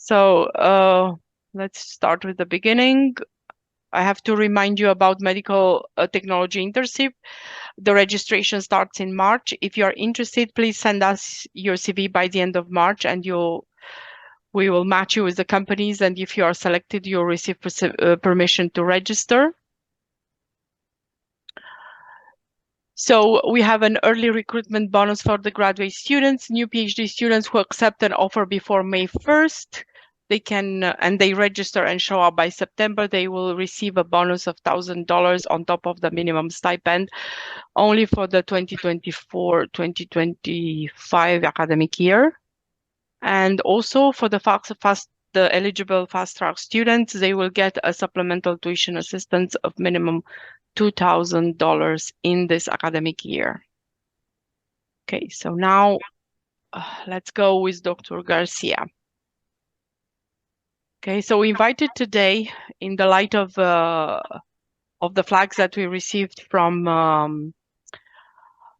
So let's start with the beginning. I have to remind you about medical technology internship. The registration starts in March. If you are interested, please send us your CV by the end of March, and we will match you with the companies. And if you are selected, you'll receive permission to register. So we have an early recruitment bonus for the graduate students. New PhD students who accept an offer before May 1st, they can and they register and show up by September, they will receive a bonus of $1,000 on top of the minimum stipend only for the 2024-2025 academic year. And also for the the eligible fast track students, they will get a supplemental tuition assistance of minimum $2,000 in this academic year. Okay, so now let's go with Dr. Garcia. Okay, so we invited today, in the light of the flags that we received from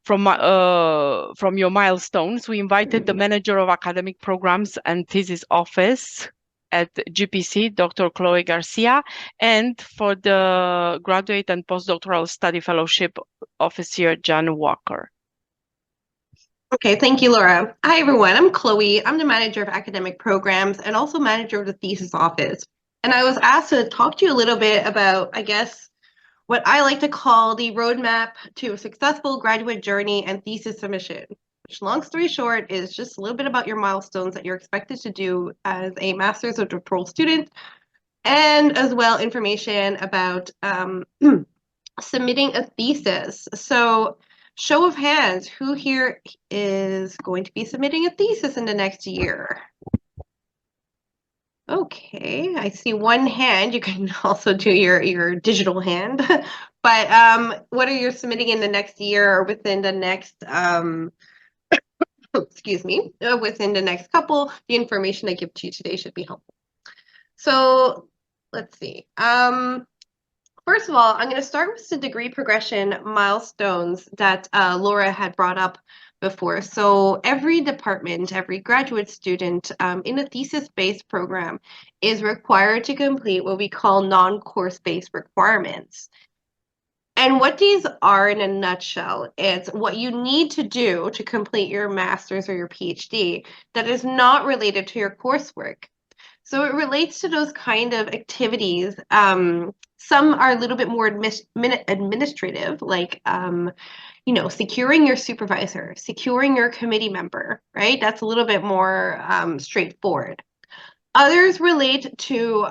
your milestones, we invited the manager of academic programs and thesis office at GPC, Dr. Chloe Garcia, and for the graduate and postdoctoral study fellowship officer, John Walker. Okay, thank you, Laura. Hi, everyone. I'm Chloe. I'm the manager of academic programs and also manager of the thesis office. And I was asked to talk to you a little bit about, I guess, what I like to call the roadmap to a successful graduate journey and thesis submission, which, long story short, is just a little bit about your milestones that you're expected to do as a master's or doctoral student, and as well information about submitting a thesis. So, show of hands, who here is going to be submitting a thesis in the next year? Okay, I see one hand. You can also do your digital hand. But what are you submitting in the next year or within the next excuse me, within the next couple? The information I give to you today should be helpful. So let's see. First of all, I'm going to start with the degree progression milestones that Laura had brought up before. So every department, every graduate student in a thesis-based program is required to complete what we call non-course-based requirements. And what these are in a nutshell, it's what you need to do to complete your master's or your PhD that is not related to your coursework. So it relates to those kind of activities. Some are a little bit more administrative, like securing your supervisor, securing your committee member, right? That's a little bit more straightforward. Others relate to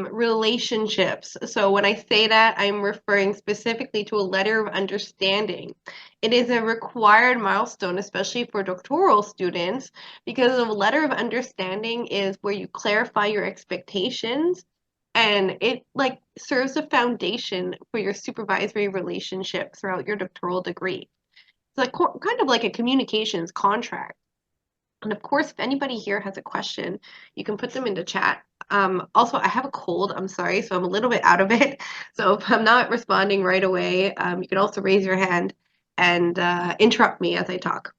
relationships. So when I say that, I'm referring specifically to a letter of understanding. It is a required milestone, especially for doctoral students, because a letter of understanding is where you clarify your expectations, and it serves a foundation for your supervisory relationship throughout your doctoral degree. It's kind of like a communications contract. And of course, if anybody here has a question, you can put them in the chat. Also, I have a cold, I'm sorry, so I'm a little bit out of it. So if I'm not responding right away, you can also raise your hand and interrupt me as I talk.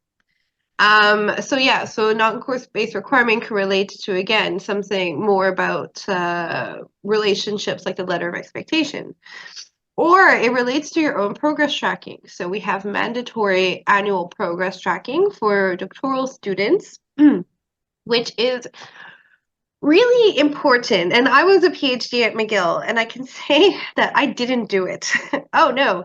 So non-course-based requirement can relate to, again, something more about relationships like the letter of expectation. Or it relates to your own progress tracking. So we have mandatory annual progress tracking for doctoral students, which is really important. And I was a PhD at McGill, and I can say that I didn't do it. Oh, no.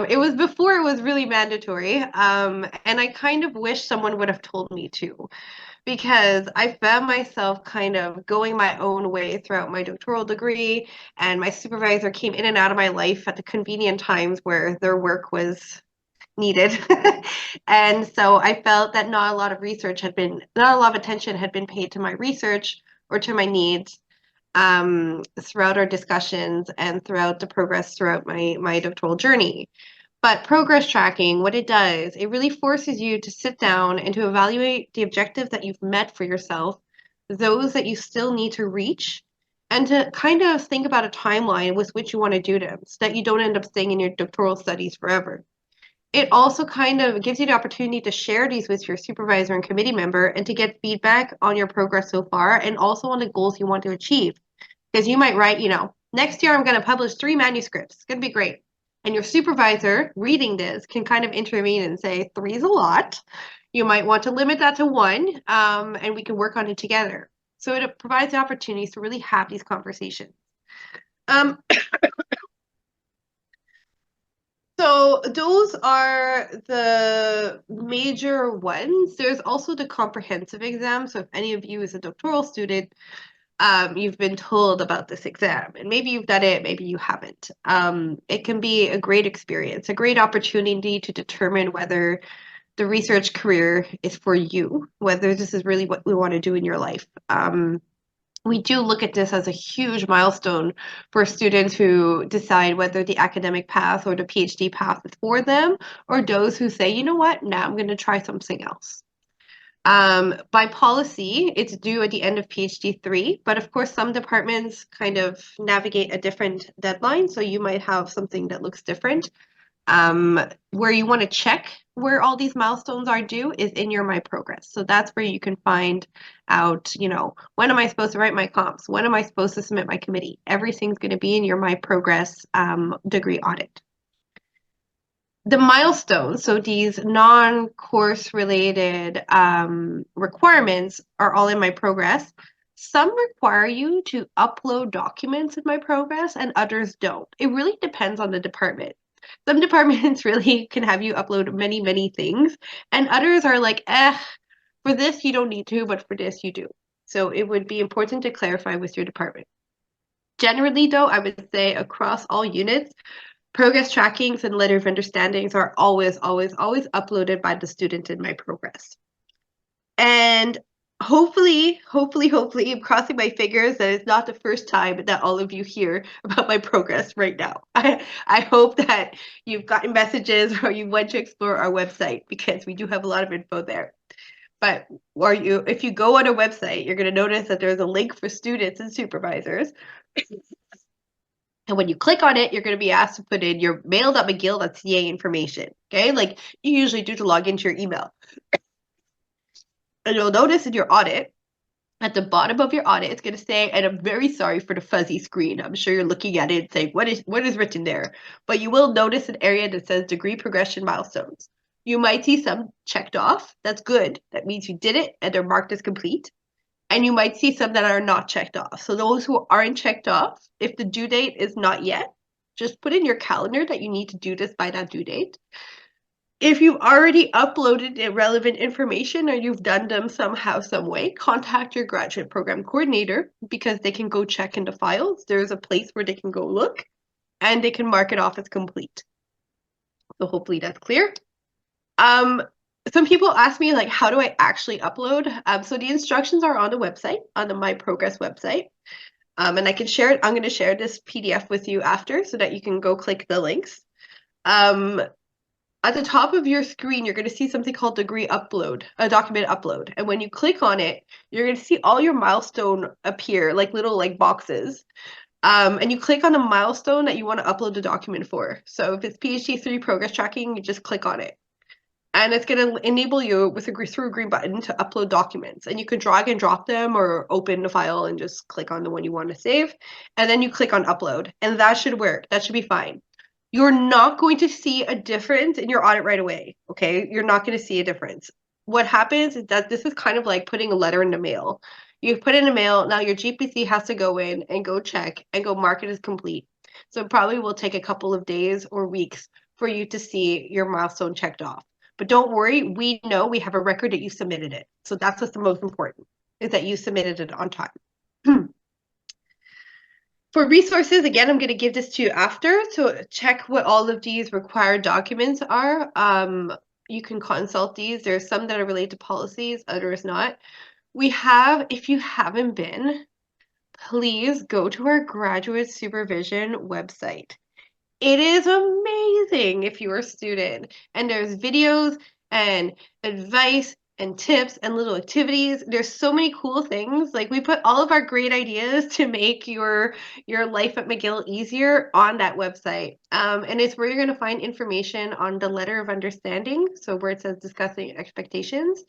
It was before it was really mandatory. And I kind of wish someone would have told me to, because I found myself kind of going my own way throughout my doctoral degree, and my supervisor came in and out of my life at the convenient times where their work was needed. And so I felt that not a lot of attention had been paid to my research or to my needs throughout our discussions and throughout the progress throughout my doctoral journey. But progress tracking, what it does, it really forces you to sit down and to evaluate the objectives that you've met for yourself, those that you still need to reach, and to kind of think about a timeline with which you want to do them so that you don't end up staying in your doctoral studies forever. it also kind of gives you the opportunity to share these with your supervisor and committee member and to get feedback on your progress so far and also on the goals you want to achieve. Because you might write, next year I'm going to publish 3 manuscripts. It's going to be great. And your supervisor reading this can kind of intervene and say, 3 is a lot. You might want to limit that to 1, and we can work on it together. So it provides the opportunities to really have these conversations. So those are the major ones. There's also the comprehensive exam. So if any of you is a doctoral student, you've been told about this exam, and maybe you've done it, maybe you haven't. It can be a great experience, a great opportunity to determine whether the research career is for you, whether this is really what we want to do in your life. We do look at this as a huge milestone for students who decide whether the academic path or the PhD path is for them, or those who say, you know what, now I'm going to try something else. By policy, it's due at the end of PhD 3, but of course, some departments kind of navigate a different deadline, so you might have something that looks different. Where you want to check where all these milestones are due is in your My Progress. So that's where you can find out, when am I supposed to write my comps? When am I supposed to submit my committee? Everything's going to be in your My Progress degree audit. The milestones, so these non-course related requirements are all in My Progress. Some require you to upload documents in My Progress and others don't. It really depends on the department. Some departments really can have you upload many, many things, and others are like, for this you don't need to, but for this you do. So it would be important to clarify with your department. Generally, though, I would say across all units, progress trackings and letter of understandings are always, always, always uploaded by the student in My Progress. And hopefully, I'm crossing my fingers that it's not the first time that all of you hear about My Progress right now. I hope that you've gotten messages or you went to explore our website, because we do have a lot of info there. But if you go on our website, you're going to notice that there's a link for students and supervisors. And when you click on it, you're going to be asked to put in your mail.mcgill.ca information. Okay, like you usually do to log into your email. And you'll notice in your audit, at the bottom of your audit, it's going to say, and I'm very sorry for the fuzzy screen. I'm sure you're looking at it and saying, what is written there? But you will notice an area that says degree progression milestones. You might see some checked off. That's good. That means you did it and they're marked as complete. And you might see some that are not checked off. So those who aren't checked off, if the due date is not yet, just put in your calendar that you need to do this by that due date. If you've already uploaded irrelevant information or you've done them somehow, some way, contact your graduate program coordinator, because they can go check into files. There's a place where they can go look and they can mark it off as complete. So hopefully that's clear. Some people ask me, like, how do I actually upload? So the instructions are on the website, on the My Progress website. And I can share it. I'm going to share this PDF with you after so that you can go click the links. At the top of your screen, you're going to see something called degree upload, a document upload. And when you click on it, you're going to see all your milestone appear, like little boxes. And you click on the milestone that you want to upload the document for. So if it's PhD 3 progress tracking, you just click on it. And it's going to enable you through a green button to upload documents. And you can drag and drop them or open the file and just click on the one you want to save. And then you click on upload. And that should work. That should be fine. You're not going to see a difference in your audit right away, okay? You're not going to see a difference. What happens is that this is kind of like putting a letter in the mail. You put in the mail, now your GPC has to go in and go check and go mark it as complete. So it probably will take a couple of days or weeks for you to see your milestone checked off. But don't worry, we know we have a record that you submitted it. So that's what's the most important, is that you submitted it on time. For resources, again, I'm going to give this to you after. So check what all of these required documents are. You can consult these. There's some that are related to policies, others not. We have, if you haven't been, please go to our graduate supervision website. It is amazing if you're a student. And there's videos and advice and tips and little activities. There's so many cool things. Like we put all of our great ideas to make your life at McGill easier on that website. And it's where you're going to find information on the letter of understanding. So where it says discussing expectations,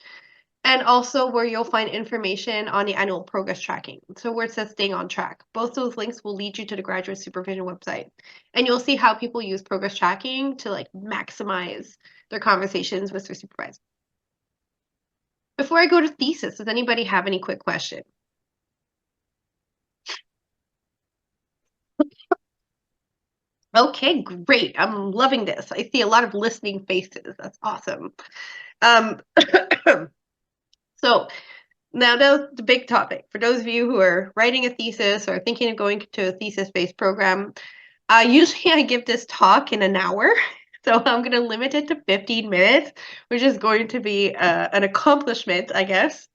and also where you'll find information on the annual progress tracking. So where it says staying on track. Both those links will lead you to the graduate supervision website. And you'll see how people use progress tracking to like maximize their conversations with their supervisor. Before I go to thesis, does anybody have any quick question? Okay, great. I'm loving this. I see a lot of listening faces. That's awesome. So now that's the big topic. For those of you who are writing a thesis or thinking of going to a thesis-based program, usually I give this talk in an hour. So I'm going to limit it to 15 minutes, which is going to be an accomplishment, I guess.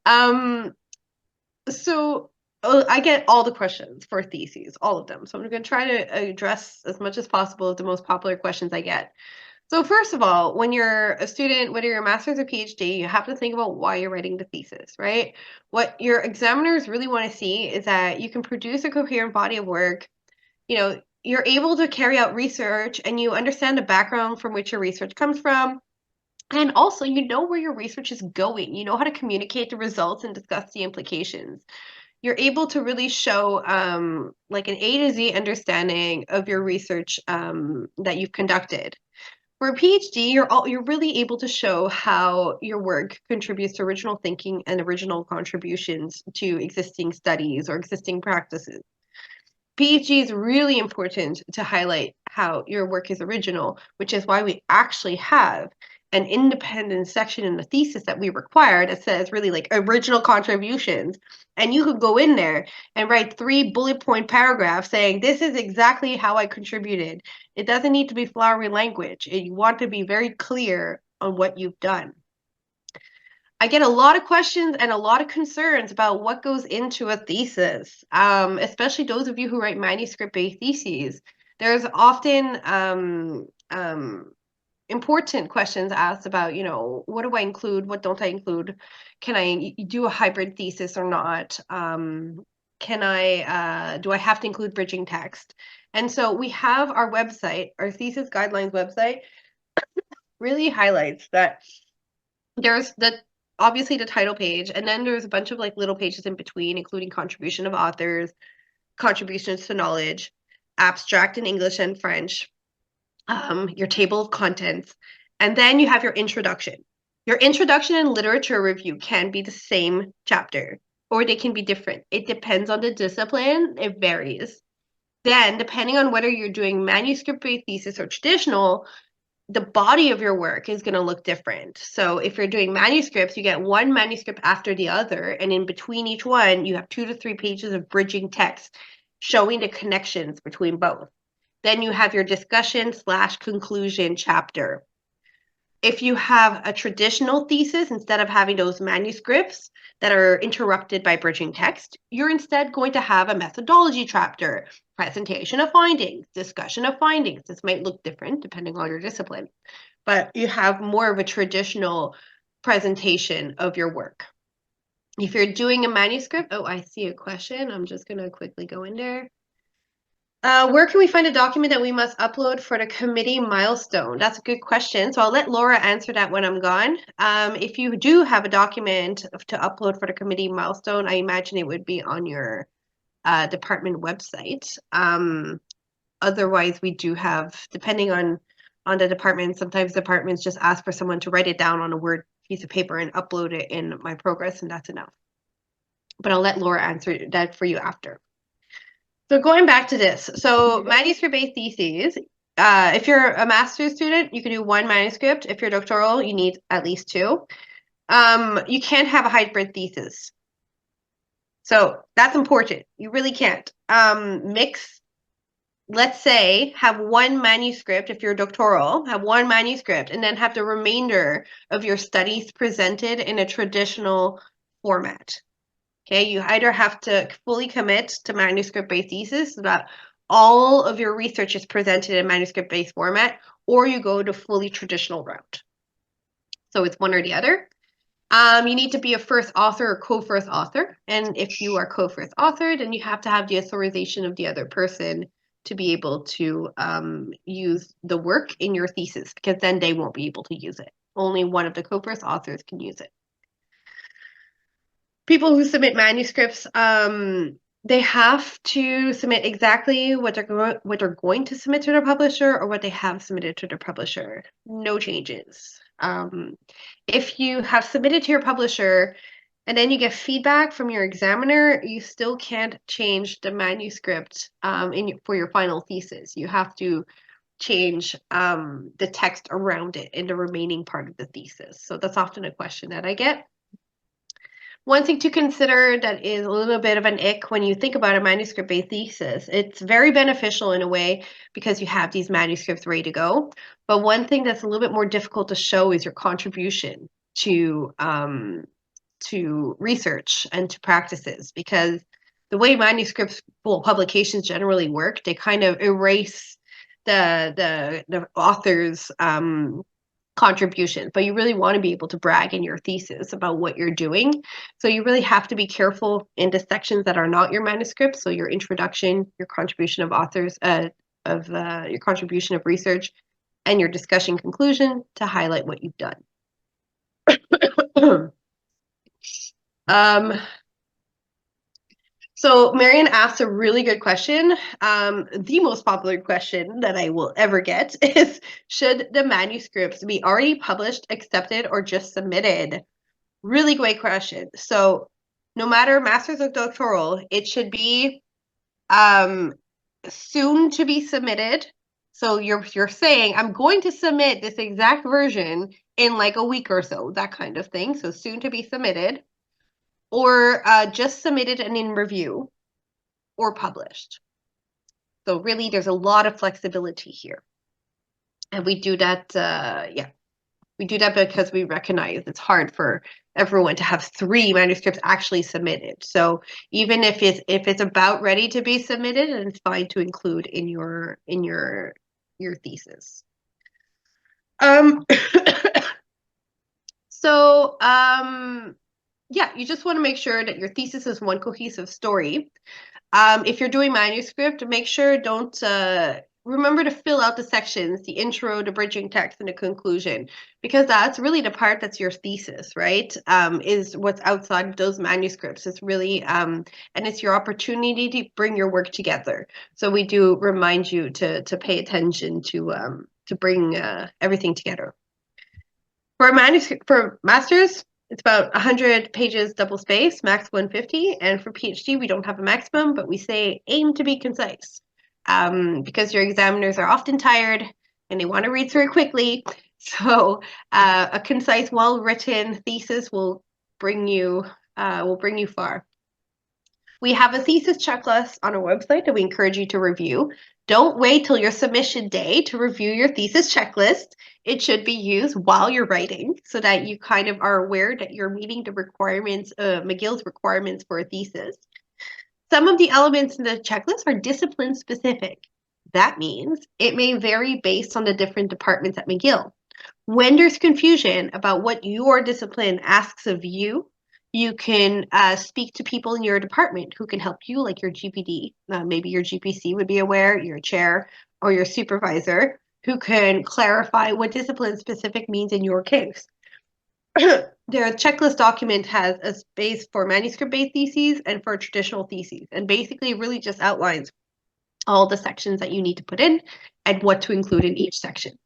So I get all the questions for theses, all of them. So I'm going to try to address as much as possible the most popular questions I get. So first of all, when you're a student, whether you're a master's or PhD, you have to think about why you're writing the thesis, right? What your examiners really want to see is that you can produce a coherent body of work. You know, you're able to carry out research and you understand the background from which your research comes from. And also, you know where your research is going. You know how to communicate the results and discuss the implications. You're able to really show like an A to Z understanding of your research that you've conducted. For a PhD, you're really able to show how your work contributes to original thinking and original contributions to existing studies or existing practices. PhD is really important to highlight how your work is original, which is why we actually have an independent section in the thesis that we require that says really like original contributions. And you could go in there and write 3 bullet point paragraphs saying, this is exactly how I contributed. It doesn't need to be flowery language. You want to be very clear on what you've done. I get a lot of questions and a lot of concerns about what goes into a thesis, especially those of you who write manuscript-based theses. There's often important questions asked about, you know, what do I include? What don't I include? Can I do a hybrid thesis or not? Do I have to include bridging text? And so we have our website, our thesis guidelines website, really highlights that there's obviously the title page, and then there's a bunch of like little pages in between, including contribution of authors, contributions to knowledge, abstract in English and French, your table of contents, and then you have your introduction. Your introduction and literature review can be the same chapter, or they can be different. It depends on the discipline. It varies. Then, depending on whether you're doing manuscript-based thesis or traditional, the body of your work is going to look different. So if you're doing manuscripts, you get one manuscript after the other, and in between each one, you have 2 to 3 pages of bridging text showing the connections between both. Then you have your discussion/conclusion chapter. If you have a traditional thesis, instead of having those manuscripts that are interrupted by bridging text, you're instead going to have a methodology chapter, presentation of findings, discussion of findings. This might look different depending on your discipline, but you have more of a traditional presentation of your work. If you're doing a manuscript, oh, I see a question. I'm just going to quickly go in there. Where can we find a document that we must upload for the committee milestone? That's a good question. So I'll let Laura answer that when I'm gone. If you do have a document to upload for the committee milestone, I imagine it would be on your department website. Otherwise, we do have, depending on the department, sometimes departments just ask for someone to write it down on a Word piece of paper and upload it in My Progress, and that's enough. But I'll let Laura answer that for you after. So going back to this, so manuscript-based theses, if you're a master's student, you can do 1 manuscript. If you're doctoral, you need at least 2. You can't have a hybrid thesis. So that's important. You really can't. Mix, let's say, have 1 manuscript if you're doctoral, have 1 manuscript, and then have the remainder of your studies presented in a traditional format. Okay, you either have to fully commit to manuscript-based thesis so that all of your research is presented in manuscript-based format, or you go to fully traditional route. So it's one or the other. You need to be a first author or co-first author. And if you are co-first author, then you have to have the authorization of the other person to be able to use the work in your thesis, because then they won't be able to use it. Only one of the co-first authors can use it. People who submit manuscripts, they have to submit exactly what they're going to submit to their publisher or what they have submitted to their publisher. No changes. If you have submitted to your publisher and then you get feedback from your examiner, you still can't change the manuscript for your final thesis. You have to change the text around it in the remaining part of the thesis. So that's often a question that I get. One thing to consider that is a little bit of an ick when you think about a manuscript-based thesis, it's very beneficial in a way because you have these manuscripts ready to go. But one thing that's a little bit more difficult to show is your contribution to research and to practices, because the way manuscripts, well, publications generally work, they kind of erase the author's contribution, but you really want to be able to brag in your thesis about what you're doing. So you really have to be careful in the sections that are not your manuscript. So your introduction, your contribution of authors, your contribution of research, and your discussion conclusion to highlight what you've done. So Marian asked a really good question. The most popular question that I will ever get is, should the manuscripts be already published, accepted, or just submitted? Really great question. So no matter master's or doctoral, it should be soon to be submitted. So you're saying, I'm going to submit this exact version in like a week or so, that kind of thing. So soon to be submitted, or just submitted and in review, or published. So really, there's a lot of flexibility here. And we do that, we do that because we recognize it's hard for everyone to have 3 manuscripts actually submitted. So even if it's about ready to be submitted, and it's fine to include in your thesis. Yeah, you just want to make sure that your thesis is one cohesive story. If you're doing manuscript, make sure remember to fill out the sections, the intro, the bridging text, and the conclusion, because that's really the part that's your thesis, right? Is what's outside of those manuscripts. It's really, and it's your opportunity to bring your work together. So we do remind you to pay attention to bring everything together. For masters, it's about 100 pages double space, max 150. And for PhD, we don't have a maximum, but we say aim to be concise, because your examiners are often tired and they want to read through it quickly. So a concise, well-written thesis will bring you far. We have a thesis checklist on our website that we encourage you to review. Don't wait till your submission day to review your thesis checklist. It should be used while you're writing so that you kind of are aware that you're meeting the requirements, McGill's requirements for a thesis. Some of the elements in the checklist are discipline specific. That means it may vary based on the different departments at McGill. When there's confusion about what your discipline asks of you, you can speak to people in your department who can help you, like your GPD. Maybe your GPC would be aware, your chair, or your supervisor, who can clarify what discipline specific means in your case. The checklist document has a space for manuscript-based theses and for traditional theses, and basically really just outlines all the sections that you need to put in and what to include in each section.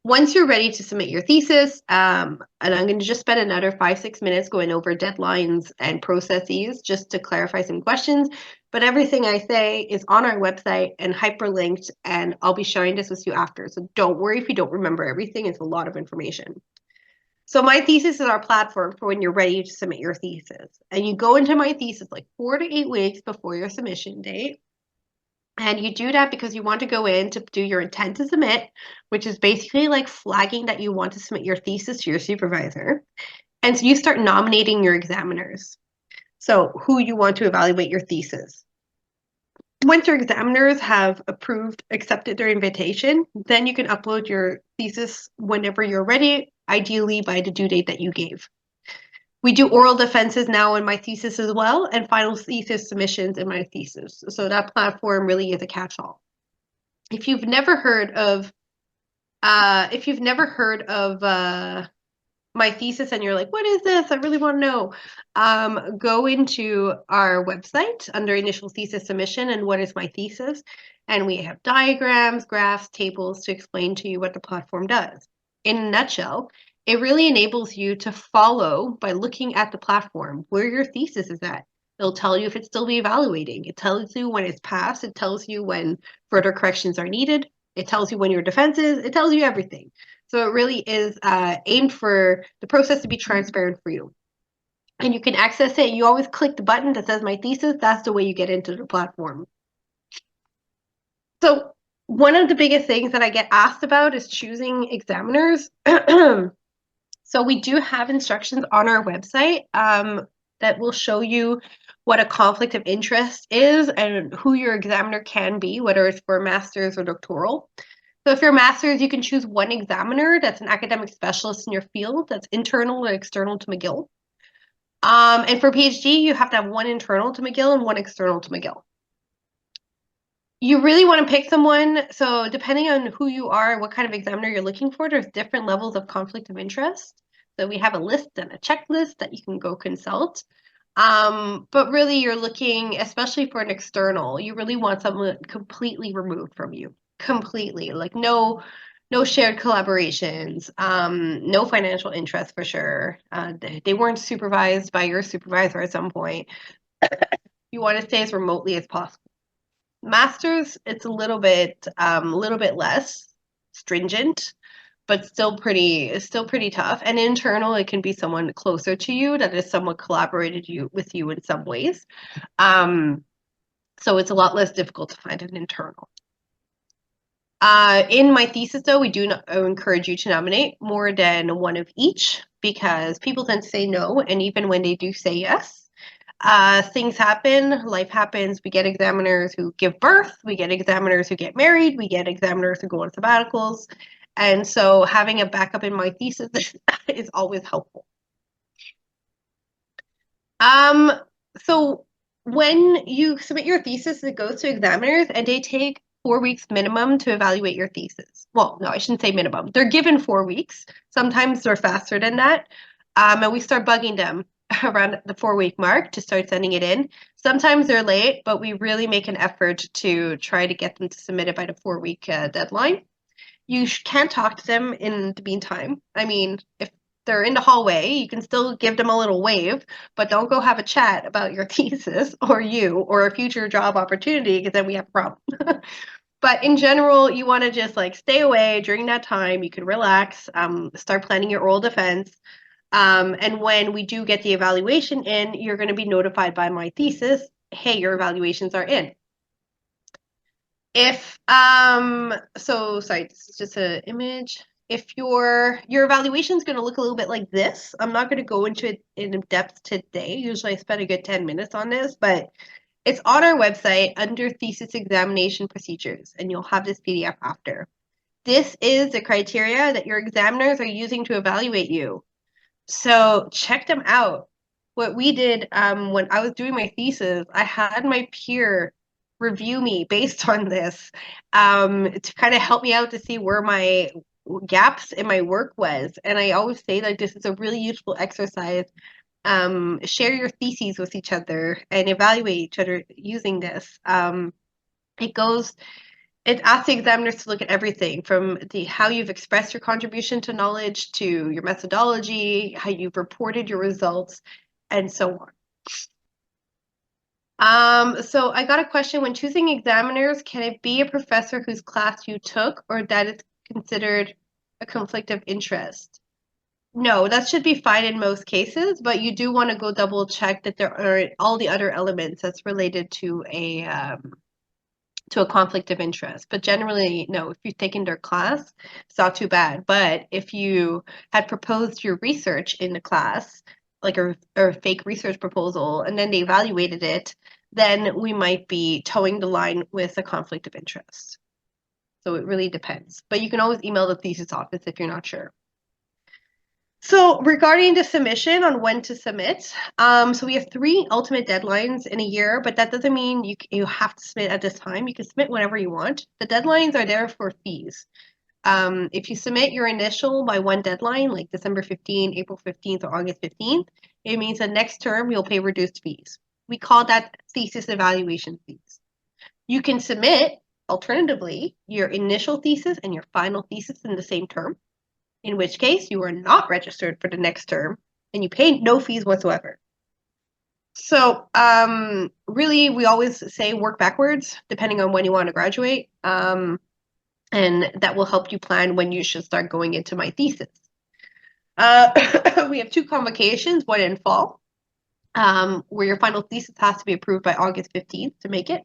Once you're ready to submit your thesis, and I'm going to just spend another 5-6 minutes going over deadlines and processes just to clarify some questions, but everything I say is on our website and hyperlinked, and I'll be sharing this with you after. So don't worry if you don't remember everything. It's a lot of information. So My Thesis is our platform for when you're ready to submit your thesis. And you go into My Thesis like 4 to 8 weeks before your submission date. And you do that because you want to go in to do your intent to submit, which is basically like flagging that you want to submit your thesis to your supervisor. And so you start nominating your examiners. So who you want to evaluate your thesis. Once your examiners have accepted their invitation, then you can upload your thesis whenever you're ready ideally by the due date that you gave. We do oral defenses now in My Thesis as well, and final thesis submissions in My Thesis. So that platform really is a catch-all. If you've never heard of My Thesis and you're like, what is this? I really want to know. Go into our website under initial thesis submission and what is My Thesis. And we have diagrams, graphs, tables to explain to you what the platform does. In a nutshell, it really enables you to follow by looking at the platform where your thesis is at. It'll tell you if it's still be evaluating. It tells you when it's passed. It tells you when further corrections are needed. It tells you when your defense is. It tells you everything. So it really is aimed for the process to be transparent for you. And you can access it. You always click the button that says My Thesis. That's the way you get into the platform. So one of the biggest things that I get asked about is choosing examiners. So we do have instructions on our website that will show you what a conflict of interest is and who your examiner can be, whether it's for master's or doctoral. So if you're a master's, you can choose one examiner that's an academic specialist in your field that's internal or external to McGill. And for PhD, you have to have one internal to McGill and one external to McGill. You really want to pick someone, so depending on who you are, what kind of examiner you're looking for, there's different levels of conflict of interest. So we have a list and a checklist that you can go consult. But really you're looking, especially for an external, you really want someone completely removed from you. Completely. Like no shared collaborations, no financial interest for sure. They weren't supervised by your supervisor at some point. You want to stay as remotely as possible. Masters, it's a little bit less stringent, but still pretty tough. And internal, it can be someone closer to you that has somewhat collaborated with you in some ways. So it's a lot less difficult to find an internal. In My Thesis, though, we do encourage you to nominate more than one of each because people tend to say no, and even when they do say yes, things happen, life happens. We get examiners who give birth, we get examiners who get married, we get examiners who go on sabbaticals. And so having a backup in My Thesis is always helpful. So when you submit your thesis, it goes to examiners and they take 4 weeks minimum to evaluate your thesis. Well, no, I shouldn't say minimum. They're given 4 weeks. Sometimes they're faster than that. And we start bugging them around the 4-week mark to start sending it in. Sometimes they're late, but we really make an effort to try to get them to submit it by the 4-week deadline. You can't talk to them in the meantime. I mean, if they're in the hallway, you can still give them a little wave, but don't go have a chat about your thesis or you or a future job opportunity because then we have a problem. But in general, you want to just like stay away during that time. You can relax, start planning your oral defense. And when we do get the evaluation in, you're going to be notified by My Thesis, hey, your evaluations are in. If sorry, this is just an image. If your evaluation is going to look a little bit like this, I'm not going to go into it in depth today. Usually I spend a good 10 minutes on this, but it's on our website under thesis examination procedures, and you'll have this PDF after. This is the criteria that your examiners are using to evaluate you. So check them out. What we did when I was doing my thesis, I had my peer review me based on this to kind of help me out to see where my gaps in my work was. And I always say that this is a really useful exercise. Share your theses with each other and evaluate each other using this. It asks the examiners to look at everything from how you've expressed your contribution to knowledge to your methodology, how you've reported your results, and so on. So I got a question. When choosing examiners, can it be a professor whose class you took or that is considered a conflict of interest? No, that should be fine in most cases, but you do want to go double check that there are all the other elements that's related to a conflict of interest. But generally, no, if you've taken their class, it's not too bad. But if you had proposed your research in the class, like a fake research proposal, and then they evaluated it, then we might be towing the line with a conflict of interest. So it really depends. But you can always email the thesis office if you're not sure. So regarding the submission on when to submit, so we have 3 ultimate deadlines in a year, but that doesn't mean you have to submit at this time. You can submit whenever you want. The deadlines are there for fees. If you submit your initial by one deadline, like December 15th, April 15th, or August 15th, it means that next term you'll pay reduced fees. We call that thesis evaluation fees. You can submit, alternatively, your initial thesis and your final thesis in the same term, in which case you are not registered for the next term and you pay no fees whatsoever. So really, we always say work backwards, depending on when you want to graduate. And that will help you plan when you should start going into My Thesis. We have 2 convocations, one in fall, where your final thesis has to be approved by August 15th to make it,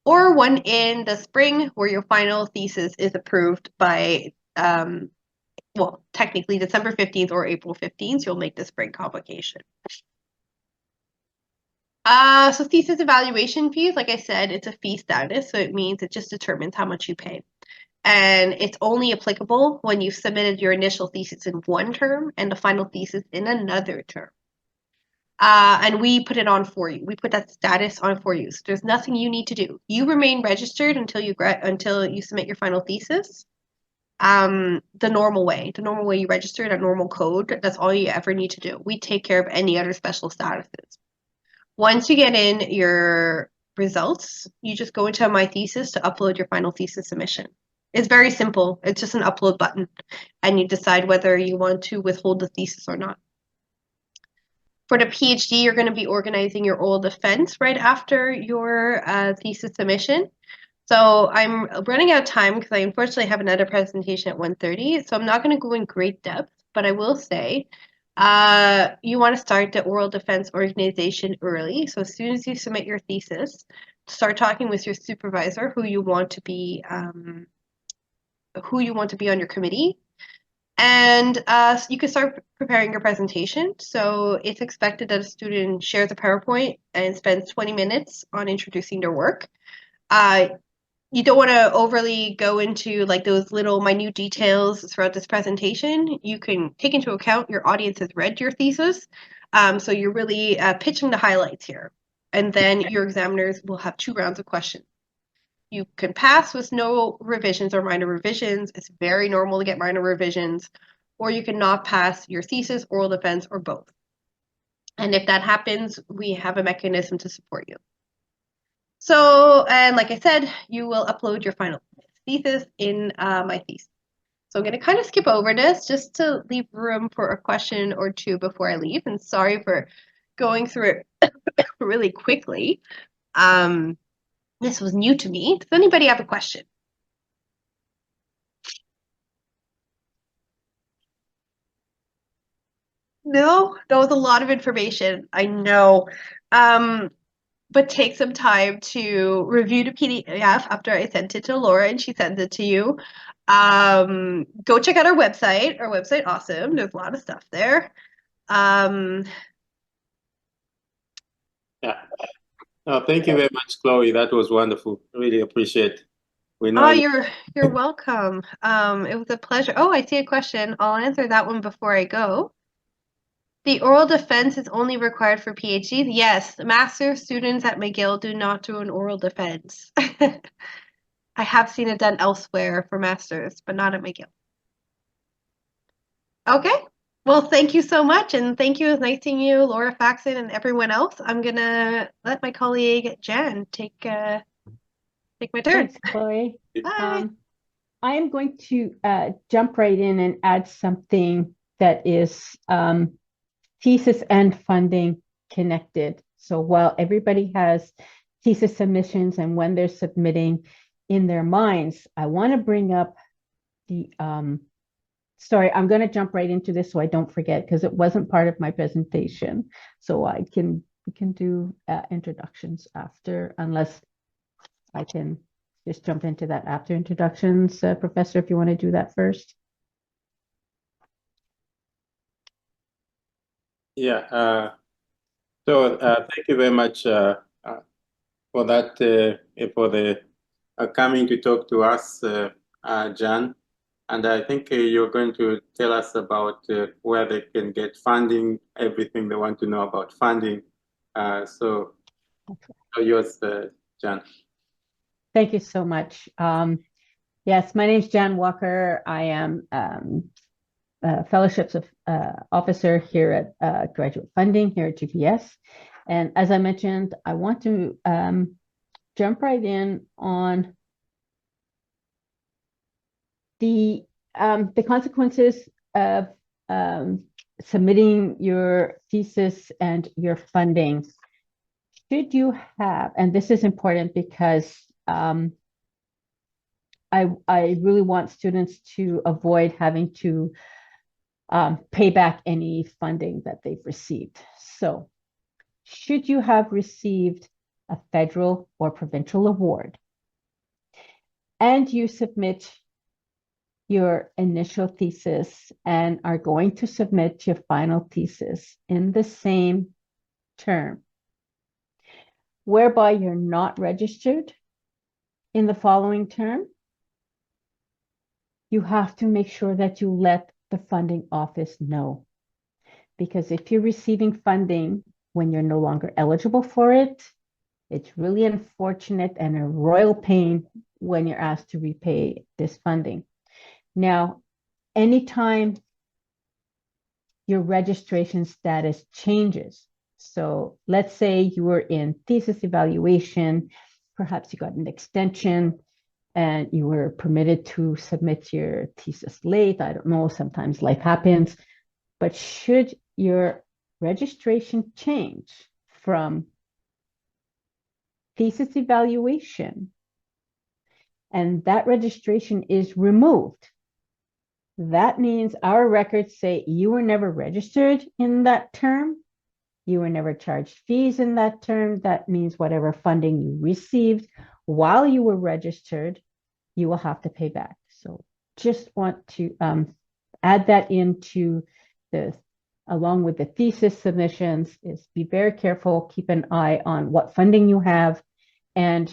or one in the spring where your final thesis is approved by, well, technically December 15th or April 15th, so you'll make the spring convocation. So thesis evaluation fees, like I said, it's a fee status, so it means it just determines how much you pay. And it's only applicable when you've submitted your initial thesis in one term and the final thesis in another term. And we put it on for you. We put that status on for you. So there's nothing you need to do. You remain registered until you submit your final thesis. The normal way you register, that normal code. That's all you ever need to do. We take care of any other special statuses. Once you get in your results, you just go into My Thesis to upload your final thesis submission. It's very simple. It's just an upload button, and you decide whether you want to withhold the thesis or not. For the PhD, you're going to be organizing your oral defense right after your thesis submission. So I'm running out of time because I unfortunately have another presentation at 1:30. So I'm not going to go in great depth, but I will say you want to start the oral defense organization early. So as soon as you submit your thesis, start talking with your supervisor who you want to be on your committee. And so you can start preparing your presentation. So it's expected that a student shares a PowerPoint and spends 20 minutes on introducing their work. You don't want to overly go into like those little minute details throughout this presentation. You can take into account your audience has read your thesis. So you're really pitching the highlights here. And then your examiners will have 2 rounds of questions. You can pass with no revisions or minor revisions. It's very normal to get minor revisions. Or you can not pass your thesis, oral defense, or both. And if that happens, we have a mechanism to support you. So, and like I said, you will upload your final thesis in My Thesis. So I'm going to kind of skip over this just to leave room for a question or 2 before I leave. And sorry for going through it really quickly. This was new to me. Does anybody have a question? No, that was a lot of information. I know. But take some time to review the PDF after I sent it to Laura and she sends it to you. Go check out our website. Our website, awesome. There's a lot of stuff there. Yeah. No, thank you very much, Chloe. That was wonderful. Really appreciate. We know. Oh, you're welcome. It was a pleasure. Oh, I see a question. I'll answer that one before I go. The oral defense is only required for PhDs? Yes, master students at McGill do not do an oral defense. I have seen it done elsewhere for masters, but not at McGill. Okay. Well, thank you so much, and thank you. It was nice seeing you, Laura Faxon, and everyone else. I'm gonna let my colleague Jan take my turn. Thanks, Chloe. Bye. I am going to jump right in and add something that is thesis and funding connected. So while everybody has thesis submissions and when they're submitting in their minds, I want to bring up the sorry, I'm going to jump right into this so I don't forget because it wasn't part of my presentation. So we can do introductions after, unless I can just jump into that after introductions. Professor, if you want to do that first. Yeah. Thank you very much for that, for the coming to talk to us, Jan. And I think you're going to tell us about where they can get funding, everything they want to know about funding. So yours, Jan. Thank you so much. Yes, my name is Jan Walker. I am fellowships officer here at graduate funding here at GPS. And as I mentioned, I want to jump right in on the consequences of submitting your thesis and your funding. Should you have, and this is important because I really want students to avoid having to pay back any funding that they've received. So should you have received a federal or provincial award and you submit your initial thesis and are going to submit your final thesis in the same term, whereby you're not registered in the following term, you have to make sure that you let the funding office know. Because if you're receiving funding when you're no longer eligible for it, it's really unfortunate and a royal pain when you're asked to repay this funding. Now, anytime your registration status changes, so let's say you were in thesis evaluation, perhaps you got an extension and you were permitted to submit your thesis late. I don't know, sometimes life happens. But should your registration change from thesis evaluation and that registration is removed, that means our records say you were never registered in that term, you were never charged fees in that term. That means whatever funding you received while you were registered, you will have to pay back. So just want to add that into the, along with the thesis submissions, is be very careful, keep an eye on what funding you have and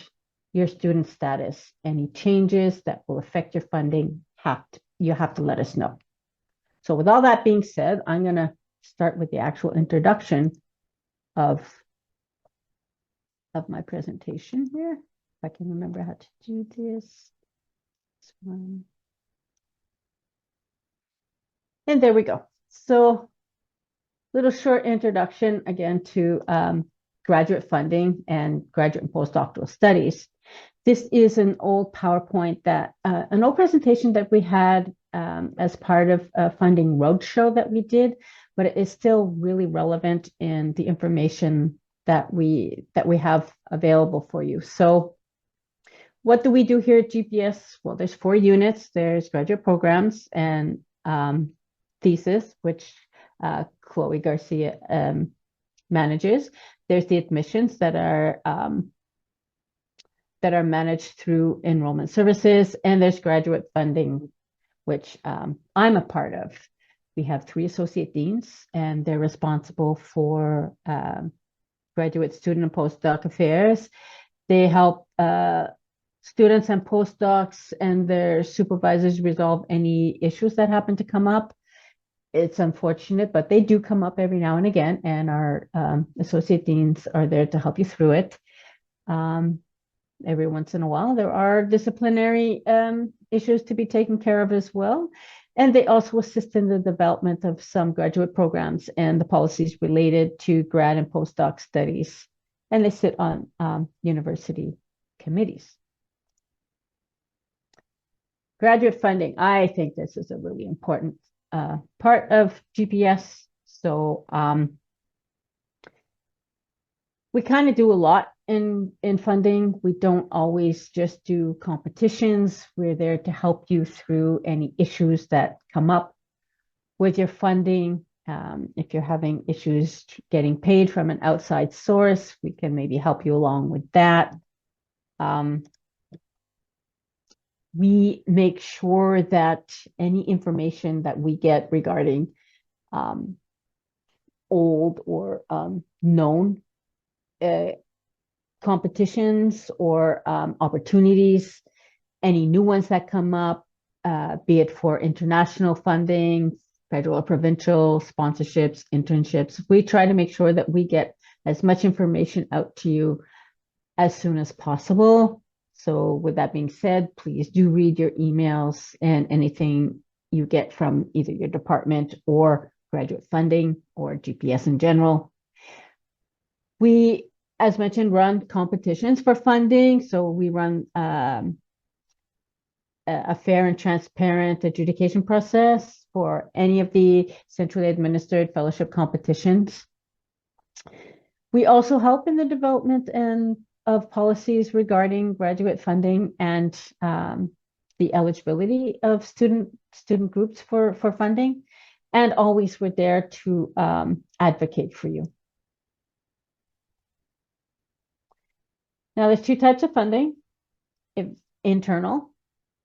your student status. Any changes that will affect your funding, you have to let us know. So with all that being said, I'm going to start with the actual introduction of my presentation here. If I can remember how to do this. One. And there we go. So little short introduction again to graduate funding and graduate and postdoctoral studies. This is an old PowerPoint that, an old presentation that we had as part of a funding roadshow that we did, but it is still really relevant in the information that we have available for you. So what do we do here at GPS? Well, there's 4 units. There's graduate programs and thesis, which Chloe Garcia manages. There's the admissions that are managed through enrollment services, and there's graduate funding, which I'm a part of. We have 3 associate deans, and they're responsible for graduate, student, and postdoc affairs. They help students and postdocs and their supervisors resolve any issues that happen to come up. It's unfortunate, but they do come up every now and again, and our associate deans are there to help you through it. Every once in a while, there are disciplinary issues to be taken care of as well. And they also assist in the development of some graduate programs and the policies related to grad and postdoc studies. And they sit on university committees. Graduate funding, I think this is a really important part of GPS. So we kind of do a lot in funding. We don't always just do competitions. We're there to help you through any issues that come up with your funding. If you're having issues getting paid from an outside source, we can maybe help you along with that. We make sure that any information that we get regarding old or known competitions or opportunities, any new ones that come up, be it for international funding, federal or provincial sponsorships, internships. We try to make sure that we get as much information out to you as soon as possible. So with that being said, please do read your emails and anything you get from either your department or graduate funding or GPS in general. We, as mentioned, run competitions for funding. So we run a fair and transparent adjudication process for any of the centrally administered fellowship competitions. We also help in the development of policies regarding graduate funding and the eligibility of student groups for funding. And always we're there to advocate for you. Now there's two types of funding, internal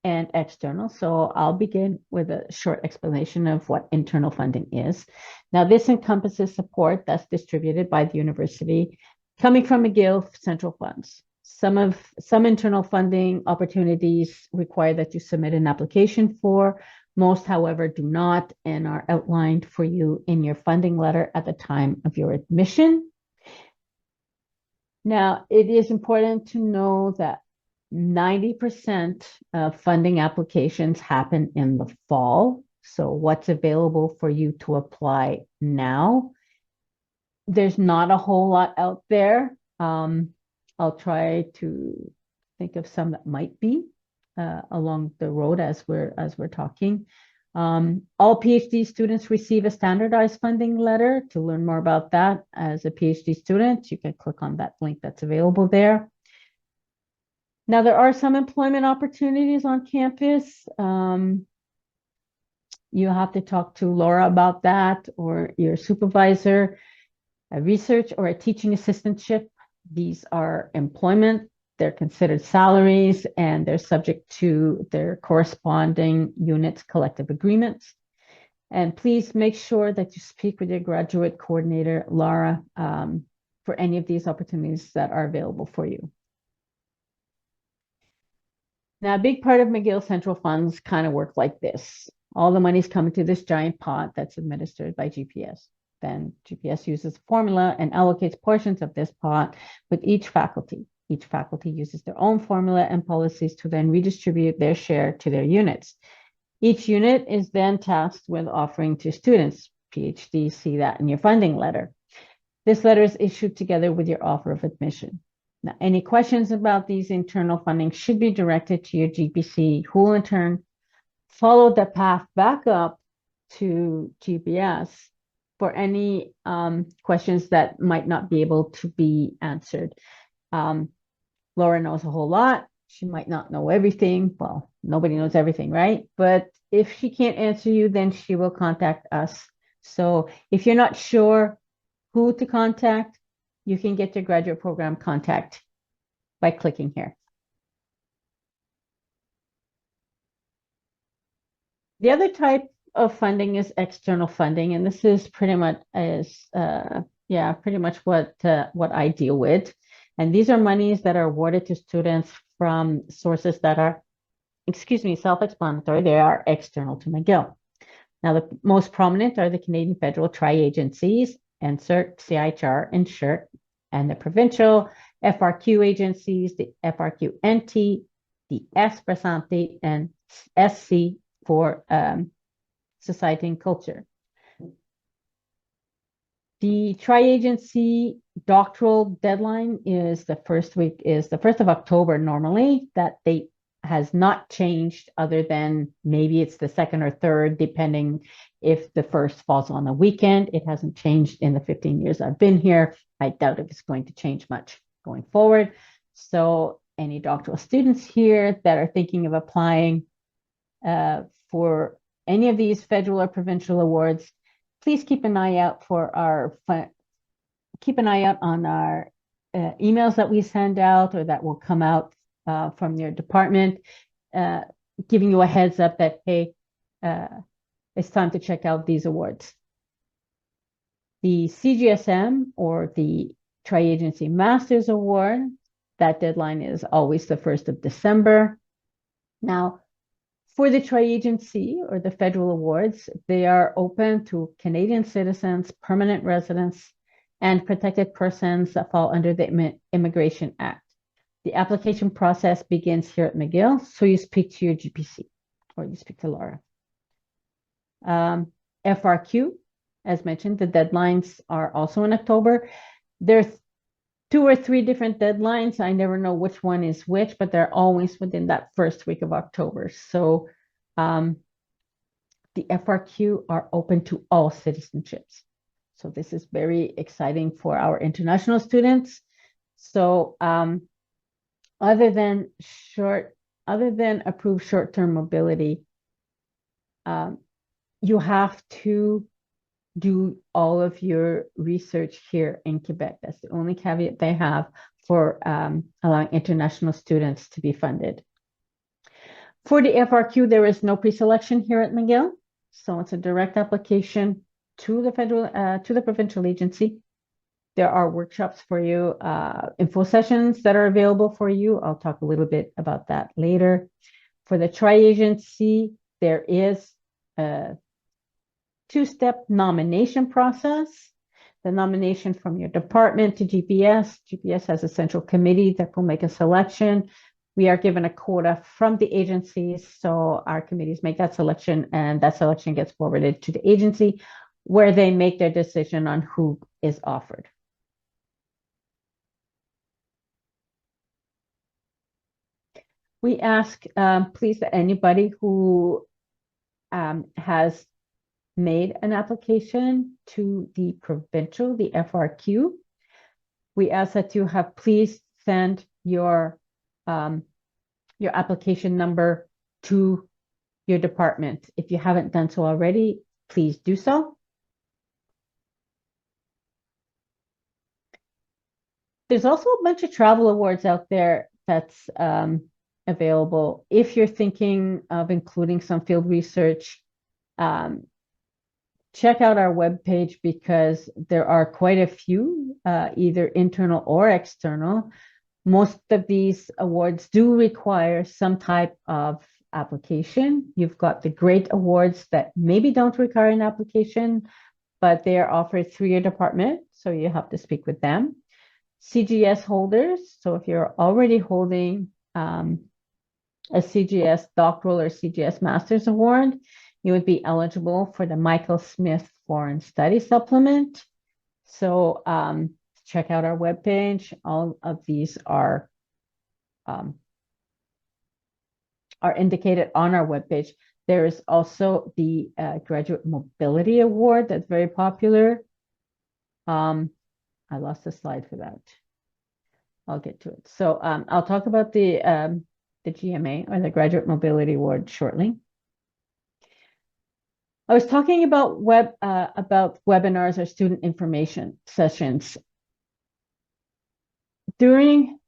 and external. So I'll begin with a short explanation of what internal funding is. Now this encompasses support that's distributed by the university coming from McGill central funds. Some internal funding opportunities require that you submit an application for. Most, however, do not and are outlined for you in your funding letter at the time of your admission. Now, it is important to know that 90% of funding applications happen in the fall. So what's available for you to apply now? There's not a whole lot out there. I'll try to think of some that might be along the road as we're talking. All PhD students receive a standardized funding letter. To learn more about that as a PhD student, you can click on that link that's available there. Now, there are some employment opportunities on campus. You have to talk to Laura about that or your supervisor. A research or a teaching assistantship, these are employment. They're considered salaries and they're subject to their corresponding units' collective agreements. And please make sure that you speak with your graduate coordinator, Laura, for any of these opportunities that are available for you. Now, a big part of McGill Central Funds kind of work like this. All the money's coming to this giant pot that's administered by GPS. Then GPS uses a formula and allocates portions of this pot with each faculty. Each faculty uses their own formula and policies to then redistribute their share to their units. Each unit is then tasked with offering to students. PhDs see that in your funding letter. This letter is issued together with your offer of admission. Now, any questions about these internal funding should be directed to your GPC, who will in turn follow the path back up to GPS for any questions that might not be able to be answered. Laura knows a whole lot. She might not know everything. Well, nobody knows everything, right? But if she can't answer you, then she will contact us. So if you're not sure who to contact, you can get your graduate program contact by clicking here. The other type of funding is external funding, and this is pretty much what I deal with. And these are monies that are awarded to students from sources that are, self-explanatory. They are external to McGill. Now, the most prominent are the Canadian federal tri-agencies, NSERC, CIHR, and SHIRT, and the provincial FRQ agencies, the FRQ-NT, the S for Santé, and SC for Society and Culture. The tri-agency doctoral deadline is the 1st of October normally. That date has not changed other than maybe it's the 2nd or 3rd, depending if the first falls on a weekend. It hasn't changed in the 15 years I've been here. I doubt if it's going to change much going forward. So any doctoral students here that are thinking of applying for any of these federal or provincial awards, please keep an eye out on our emails that we send out or that will come out from your department, giving you a heads up that, hey, it's time to check out these awards. The CGSM or the Tri-Agency Masters Award, that deadline is always the 1st of December. Now, For the tri-agency or the federal awards, they are open to Canadian citizens, permanent residents, and protected persons that fall under the Immigration Act. The application process begins here at McGill, so you speak to your GPC or you speak to Laura. FRQ, as mentioned, the deadlines are also in October. There's 2 or 3 different deadlines. I never know which one is which, but they're always within that first week of October. So the FRQ are open to all citizenships. So this is very exciting for our international students. So other than approved short-term mobility, you have to do all of your research here in Quebec. That's the only caveat they have for allowing international students to be funded. For the FRQ, there is no pre-selection here at McGill, so it's a direct application to the provincial agency. There are workshops for you, info sessions that are available for you. I'll talk a little bit about that later. For the tri-agency, there is a 2-step nomination process. The nomination from your department to GPS. GPS has a central committee that will make a selection. We are given a quota from the agencies, so our committees make that selection, and that selection gets forwarded to the agency where they make their decision on who is offered. We ask, please, that anybody who has made an application to the provincial, the FRQ, we ask that you have please send your application number to your department. If you haven't done so already, please do so. There's also a bunch of travel awards out there that's available. If you're thinking of including some field research, check out our webpage because there are quite a few, either internal or external. Most of these awards do require some type of application. You've got the great awards that maybe don't require an application, but they are offered through your department, so you have to speak with them. CGS holders, so if you're already holding a CGS doctoral or CGS master's award, you would be eligible for the Michael Smith Foreign Study Supplement. So check out our webpage. All of these are indicated on our webpage. There is also the Graduate Mobility Award that's very popular. I lost the slide for that. I'll get to it. So I'll talk about the GMA, or the Graduate Mobility Award, shortly. I was talking about webinars or student information sessions. During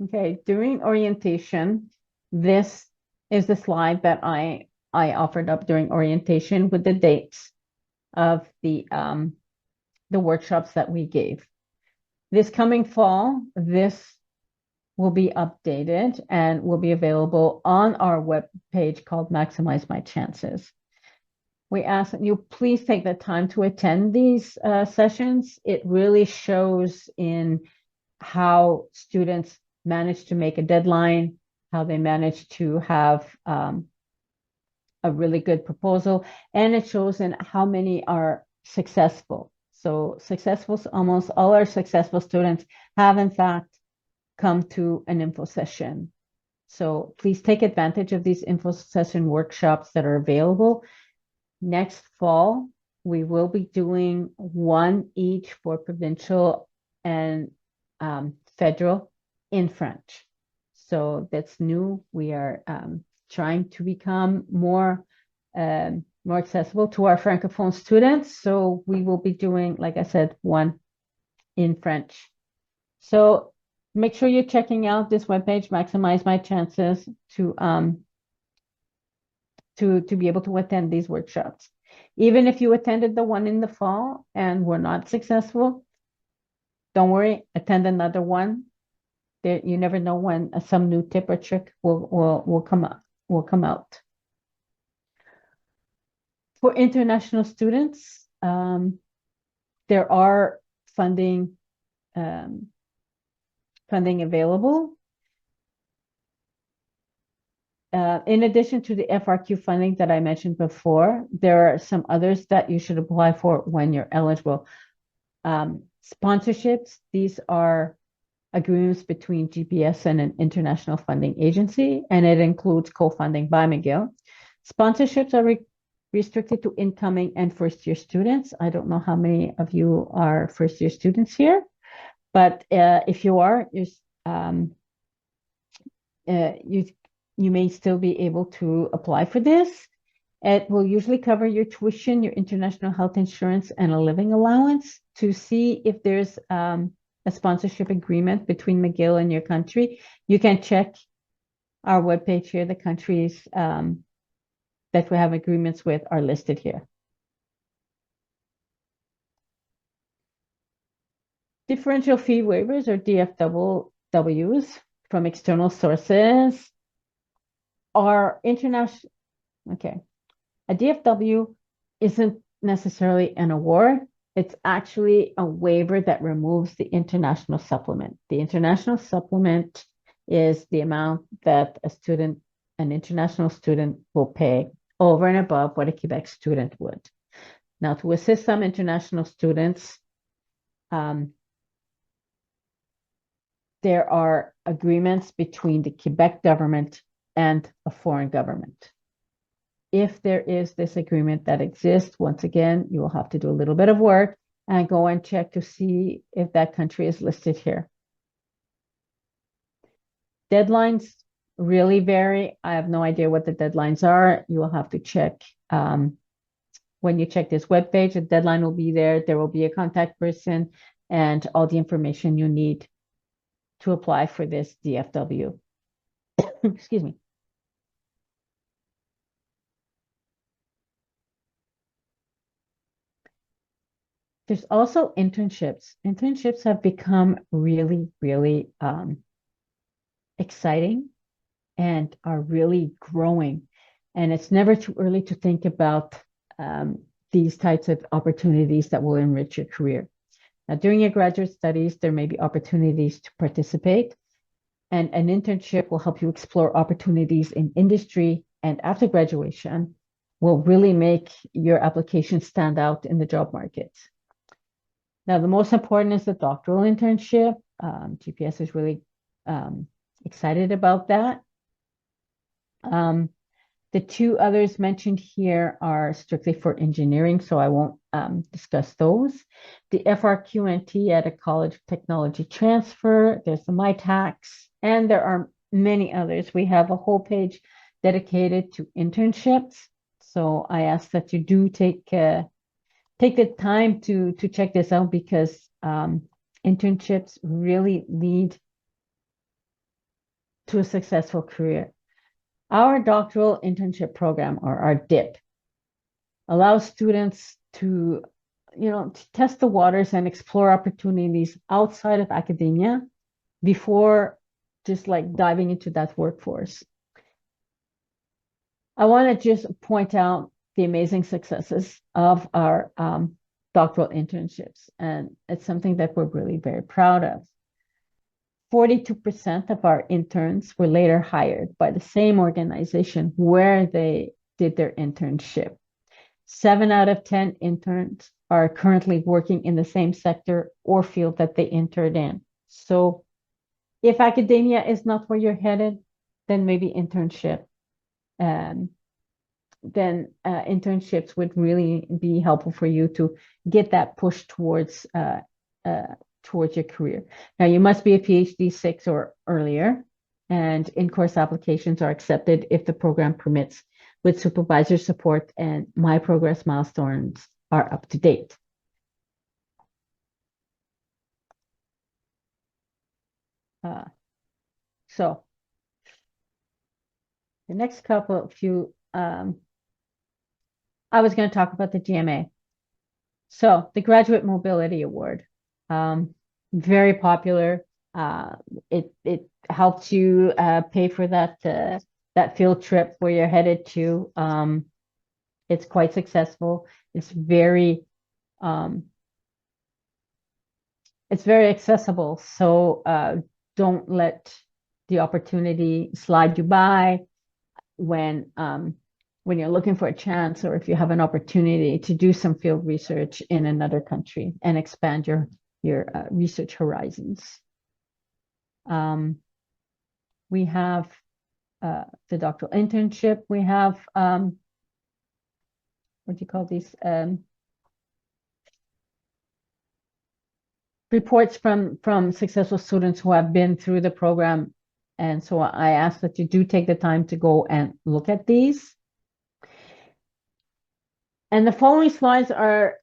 orientation, this is the slide that I offered up during orientation with the dates of the workshops that we gave. This coming fall, this will be updated and will be available on our webpage called Maximize My Chances. We ask that you please take the time to attend these sessions. It really shows in how students manage to make a deadline, how they manage to have a really good proposal, and it shows in how many are successful. So almost all our successful students have in fact come to an info session. So please take advantage of these info session workshops that are available. Next fall, we will be doing one each for provincial and federal in French. So that's new. We are trying to become more accessible to our Francophone students. So we will be doing, like I said, one in French. So make sure you're checking out this webpage, Maximize My Chances, to be able to attend these workshops. Even if you attended the one in the fall and were not successful, don't worry, attend another one. You never know when some new tip or trick will come out. For international students, there are funding available. In addition to the FRQ funding that I mentioned before, there are some others that you should apply for when you're eligible. Sponsorships, these are agreements between GPS and an international funding agency, and it includes co-funding by McGill. Sponsorships are restricted to incoming and first-year students. I don't know how many of you are first-year students here, but if you are, you may still be able to apply for this. It will usually cover your tuition, your international health insurance, and a living allowance. To see if there's a sponsorship agreement between McGill and your country, you can check our webpage here. The countries that we have agreements with are listed here. Differential fee waivers, or DFWs, from external sources are international. Okay. A DFW isn't necessarily an award. It's actually a waiver that removes the international supplement. The international supplement is the amount that an international student will pay over and above what a Quebec student would. Now, to assist some international students, there are agreements between the Quebec government and a foreign government. If there is this agreement that exists, once again, you will have to do a little bit of work and go and check to see if that country is listed here. Deadlines really vary. I have no idea what the deadlines are. You will have to check. When you check this webpage, a deadline will be there. There will be a contact person and all the information you need to apply for this DFW. Excuse me. There's also internships. Internships have become really, really exciting and are really growing. And it's never too early to think about these types of opportunities that will enrich your career. Now, during your graduate studies, there may be opportunities to participate, and an internship will help you explore opportunities in industry, and after graduation will really make your application stand out in the job market. Now, the most important is the doctoral internship. GPS is really excited about that. The two others mentioned here are strictly for engineering, so I won't discuss those. The FRQNT at a college of technology transfer, there's the MyTax, and there are many others. We have a whole page dedicated to internships. So I ask that you do take the time to check this out, because internships really lead to a successful career. Our doctoral internship program, or our DIP, allows students to, to test the waters and explore opportunities outside of academia before just like diving into that workforce. I want to just point out the amazing successes of our doctoral internships, and it's something that we're really very proud of. 42% of our interns were later hired by the same organization where they did their internship. 7 out of 10 interns are currently working in the same sector or field that they interned in. So if academia is not where you're headed, then maybe internship. Then internships would really be helpful for you to get that push towards your career. Now, you must be a PhD 6 or earlier, and in-course applications are accepted if the program permits, with supervisor support, and my progress milestones are up to date. So the next few, I was going to talk about the GMA. So the Graduate Mobility Award, very popular. It helps you pay for that field trip where you're headed to It's quite successful. It's very accessible. So don't let the opportunity slide you by when you're looking for a chance, or if you have an opportunity to do some field research in another country and expand your research horizons. We have the doctoral internship. We have what do you call these? Reports from successful students who have been through the program. And so I ask that you do take the time to go and look at these. And the following slides are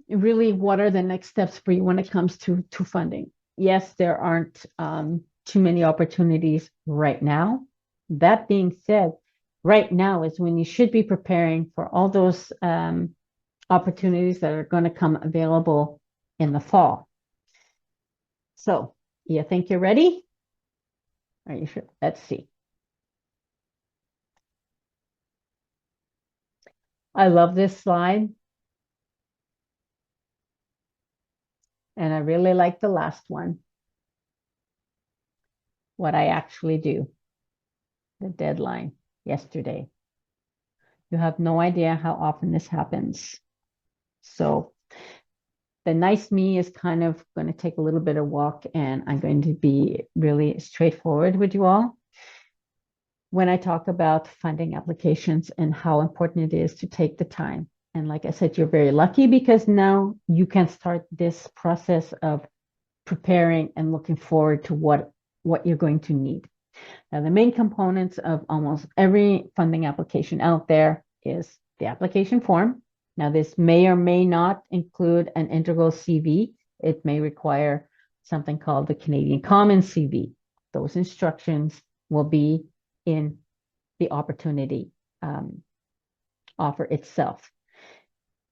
really what are the next steps for you when it comes to funding. Yes, there aren't too many opportunities right now. That being said, right now is when you should be preparing for all those opportunities that are going to come available in the fall. So, you think you're ready? Are you sure? Let's see. I love this slide. And I really like the last one. What I actually do. The deadline yesterday. You have no idea how often this happens. So the nice me is kind of going to take a little bit of walk, and I'm going to be really straightforward with you all when I talk about funding applications and how important it is to take the time. And like I said, you're very lucky because now you can start this process of preparing and looking forward to what you're going to need. Now, the main components of almost every funding application out there is the application form. Now, this may or may not include an integral CV. It may require something called the Canadian Commons CV. Those instructions will be in the opportunity offer itself.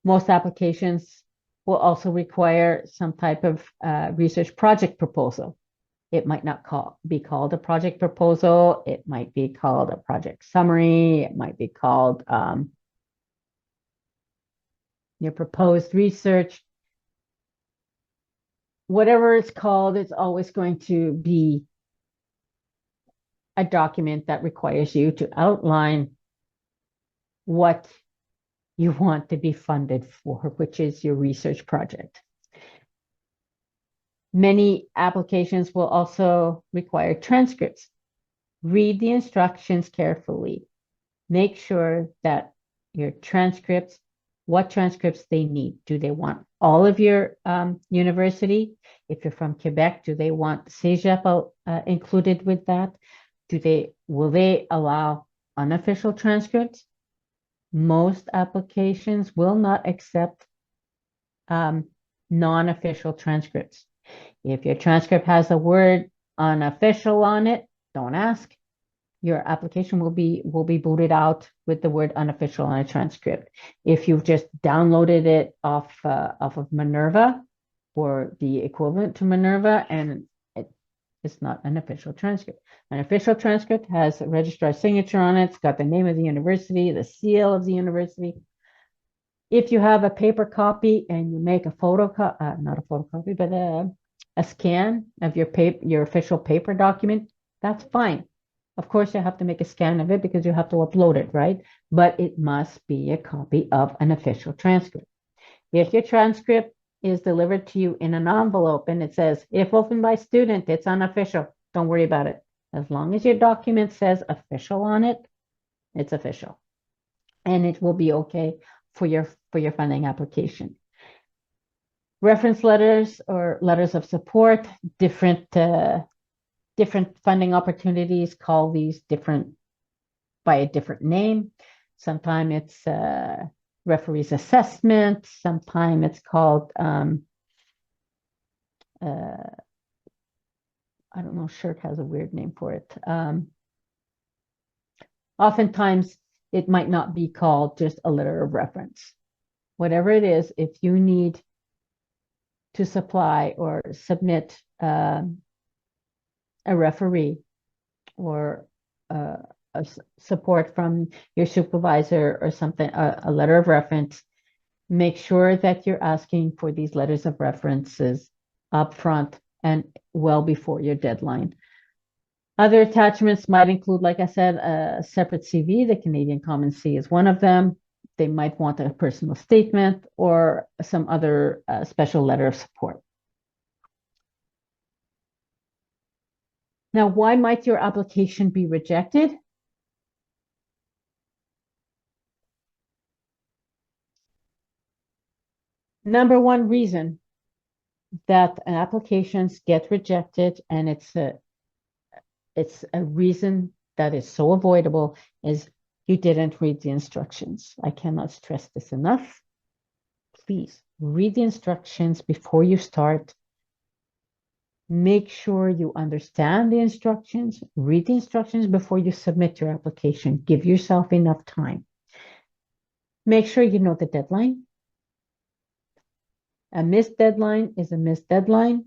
Most applications will also require some type of research project proposal. It might not be called a project proposal. It might be called a project summary. It might be called your proposed research. Whatever it's called, it's always going to be a document that requires you to outline what you want to be funded for, which is your research project. Many applications will also require transcripts. Read the instructions carefully. Make sure that your transcripts, what transcripts they need. Do they want all of your university? If you're from Quebec, do they want CEGEP included with that? Will they allow unofficial transcripts? Most applications will not accept non-official transcripts. If your transcript has the word unofficial on it, don't ask. Your application will be booted out with the word unofficial on a transcript. If you've just downloaded it off of Minerva or the equivalent to Minerva, and it's not an official transcript. An official transcript has a registrar's signature on it. It's got the name of the university, the seal of the university. If you have a paper copy and you make a not a photocopy, but a scan of your official paper document, that's fine. Of course, you have to make a scan of it because you have to upload it, right? But it must be a copy of an official transcript. If your transcript is delivered to you in an envelope and it says, if opened by student, it's unofficial, don't worry about it. As long as your document says official on it, it's official. And it will be okay for your funding application. Reference letters or letters of support, different funding opportunities call these by a different name. Sometimes it's referee's assessment. Sometimes it's called, I don't know, SHIRT has a weird name for it. Oftentimes, it might not be called just a letter of reference. Whatever it is, if you need to supply or submit a referee or support from your supervisor or something, a letter of reference, make sure that you're asking for these letters of references up front and well before your deadline. Other attachments might include, like I said, a separate CV. The Canadian Common C is one of them. They might want a personal statement or some other special letter of support. Now, why might your application be rejected? Number one reason that applications get rejected, and it's a reason that is so avoidable, is you didn't read the instructions. I cannot stress this enough. Please read the instructions before you start. Make sure you understand the instructions. Read the instructions before you submit your application. Give yourself enough time. Make sure you know the deadline. A missed deadline is a missed deadline.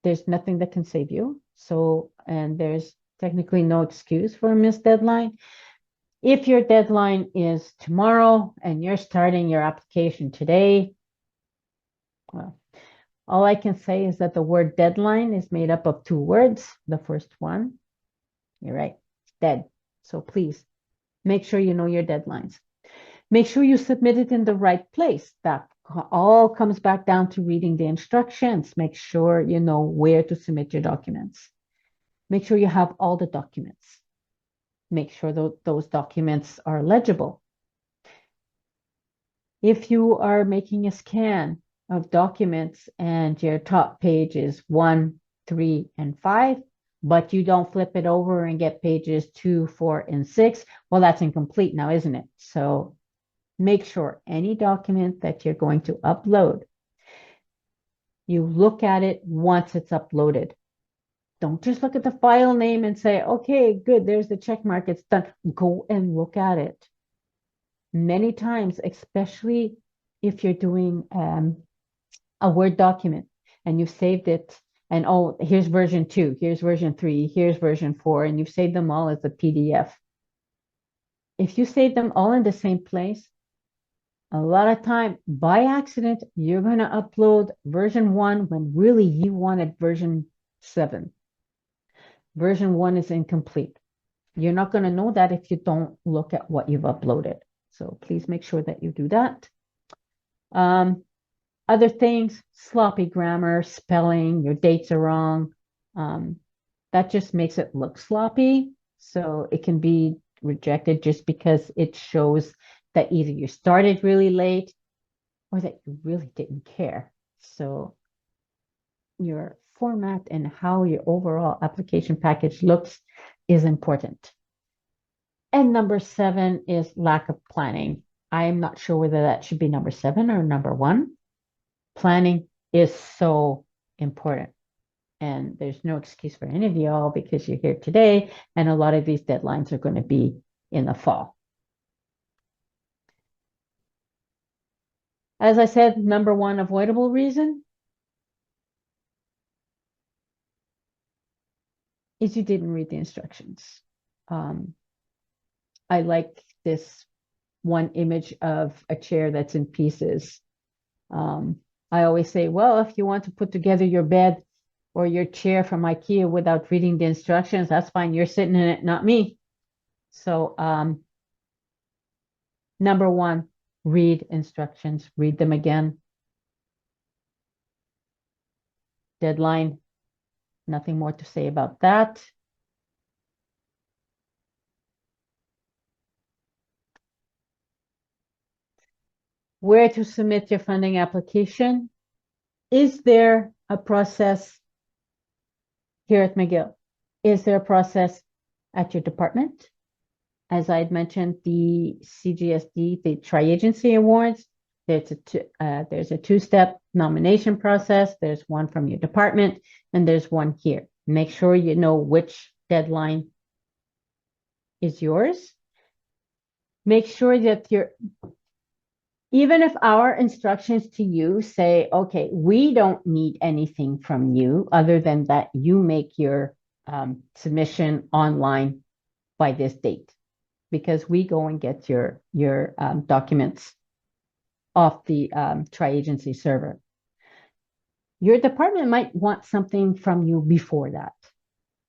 There's nothing that can save you. So, and there's technically no excuse for a missed deadline. If your deadline is tomorrow and you're starting your application today, well, all I can say is that the word deadline is made up of two words. The first one, you're right, it's dead. So please make sure you know your deadlines. Make sure you submit it in the right place. That all comes back down to reading the instructions. Make sure you know where to submit your documents. Make sure you have all the documents. Make sure those documents are legible. If you are making a scan of documents and your top page is 1, 3, and 5, but you don't flip it over and get pages 2, 4, and 6, well, that's incomplete now, isn't it? So make sure any document that you're going to upload, you look at it once it's uploaded. Don't just look at the file name and say, okay, good, there's the check mark, it's done. Go and look at it. Many times, especially if you're doing a Word document and you've saved it, and oh, here's version 2, here's version 3, here's version 4, and you've saved them all as a PDF. If you save them all in the same place, a lot of time, by accident, you're going to upload version 1 when really you wanted version 7. Version 1 is incomplete. You're not going to know that if you don't look at what you've uploaded. So please make sure that you do that. Other things, sloppy grammar, spelling, your dates are wrong. That just makes it look sloppy. So it can be rejected just because it shows that either you started really late or that you really didn't care. So your format and how your overall application package looks is important. And number 7 is lack of planning. I am not sure whether that should be number 7 or number 1. Planning is so important. And there's no excuse for any of y'all because you're here today and a lot of these deadlines are going to be in the fall. As I said, number 1 avoidable reason is you didn't read the instructions. I like this one image of a chair that's in pieces. I always say, well, if you want to put together your bed or your chair from IKEA without reading the instructions, that's fine. You're sitting in it, not me. So number 1, read instructions, read them again. Deadline, nothing more to say about that. Where to submit your funding application? Is there a process here at McGill? Is there a process at your department? As I had mentioned, the CGSD, the Tri-Agency Awards, there's a 2-step nomination process. There's one from your department, and there's one here. Make sure you know which deadline is yours. Make sure that even if our instructions to you say, okay, we don't need anything from you other than that you make your submission online by this date, because we go and get your documents off the tri-agency server. Your department might want something from you before that.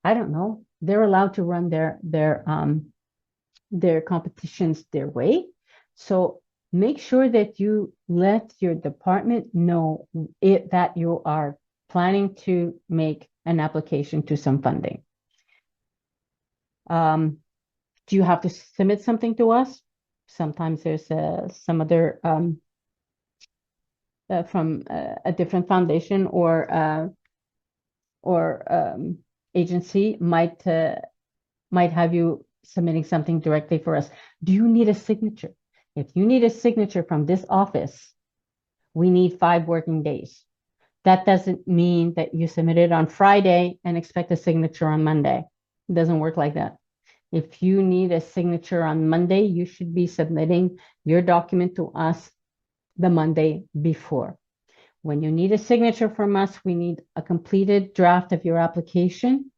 I don't know. They're allowed to run their competitions their way. So make sure that you let your department know that you are planning to make an application to some funding. Do you have to submit something to us? Sometimes there's some other from a different foundation or agency might have you submitting something directly for us. Do you need a signature? If you need a signature from this office, we need 5 working days. That doesn't mean that you submit it on Friday and expect a signature on Monday. It doesn't work like that. If you need a signature on Monday, you should be submitting your document to us the Monday before. When you need a signature from us, we need a completed draft of your application.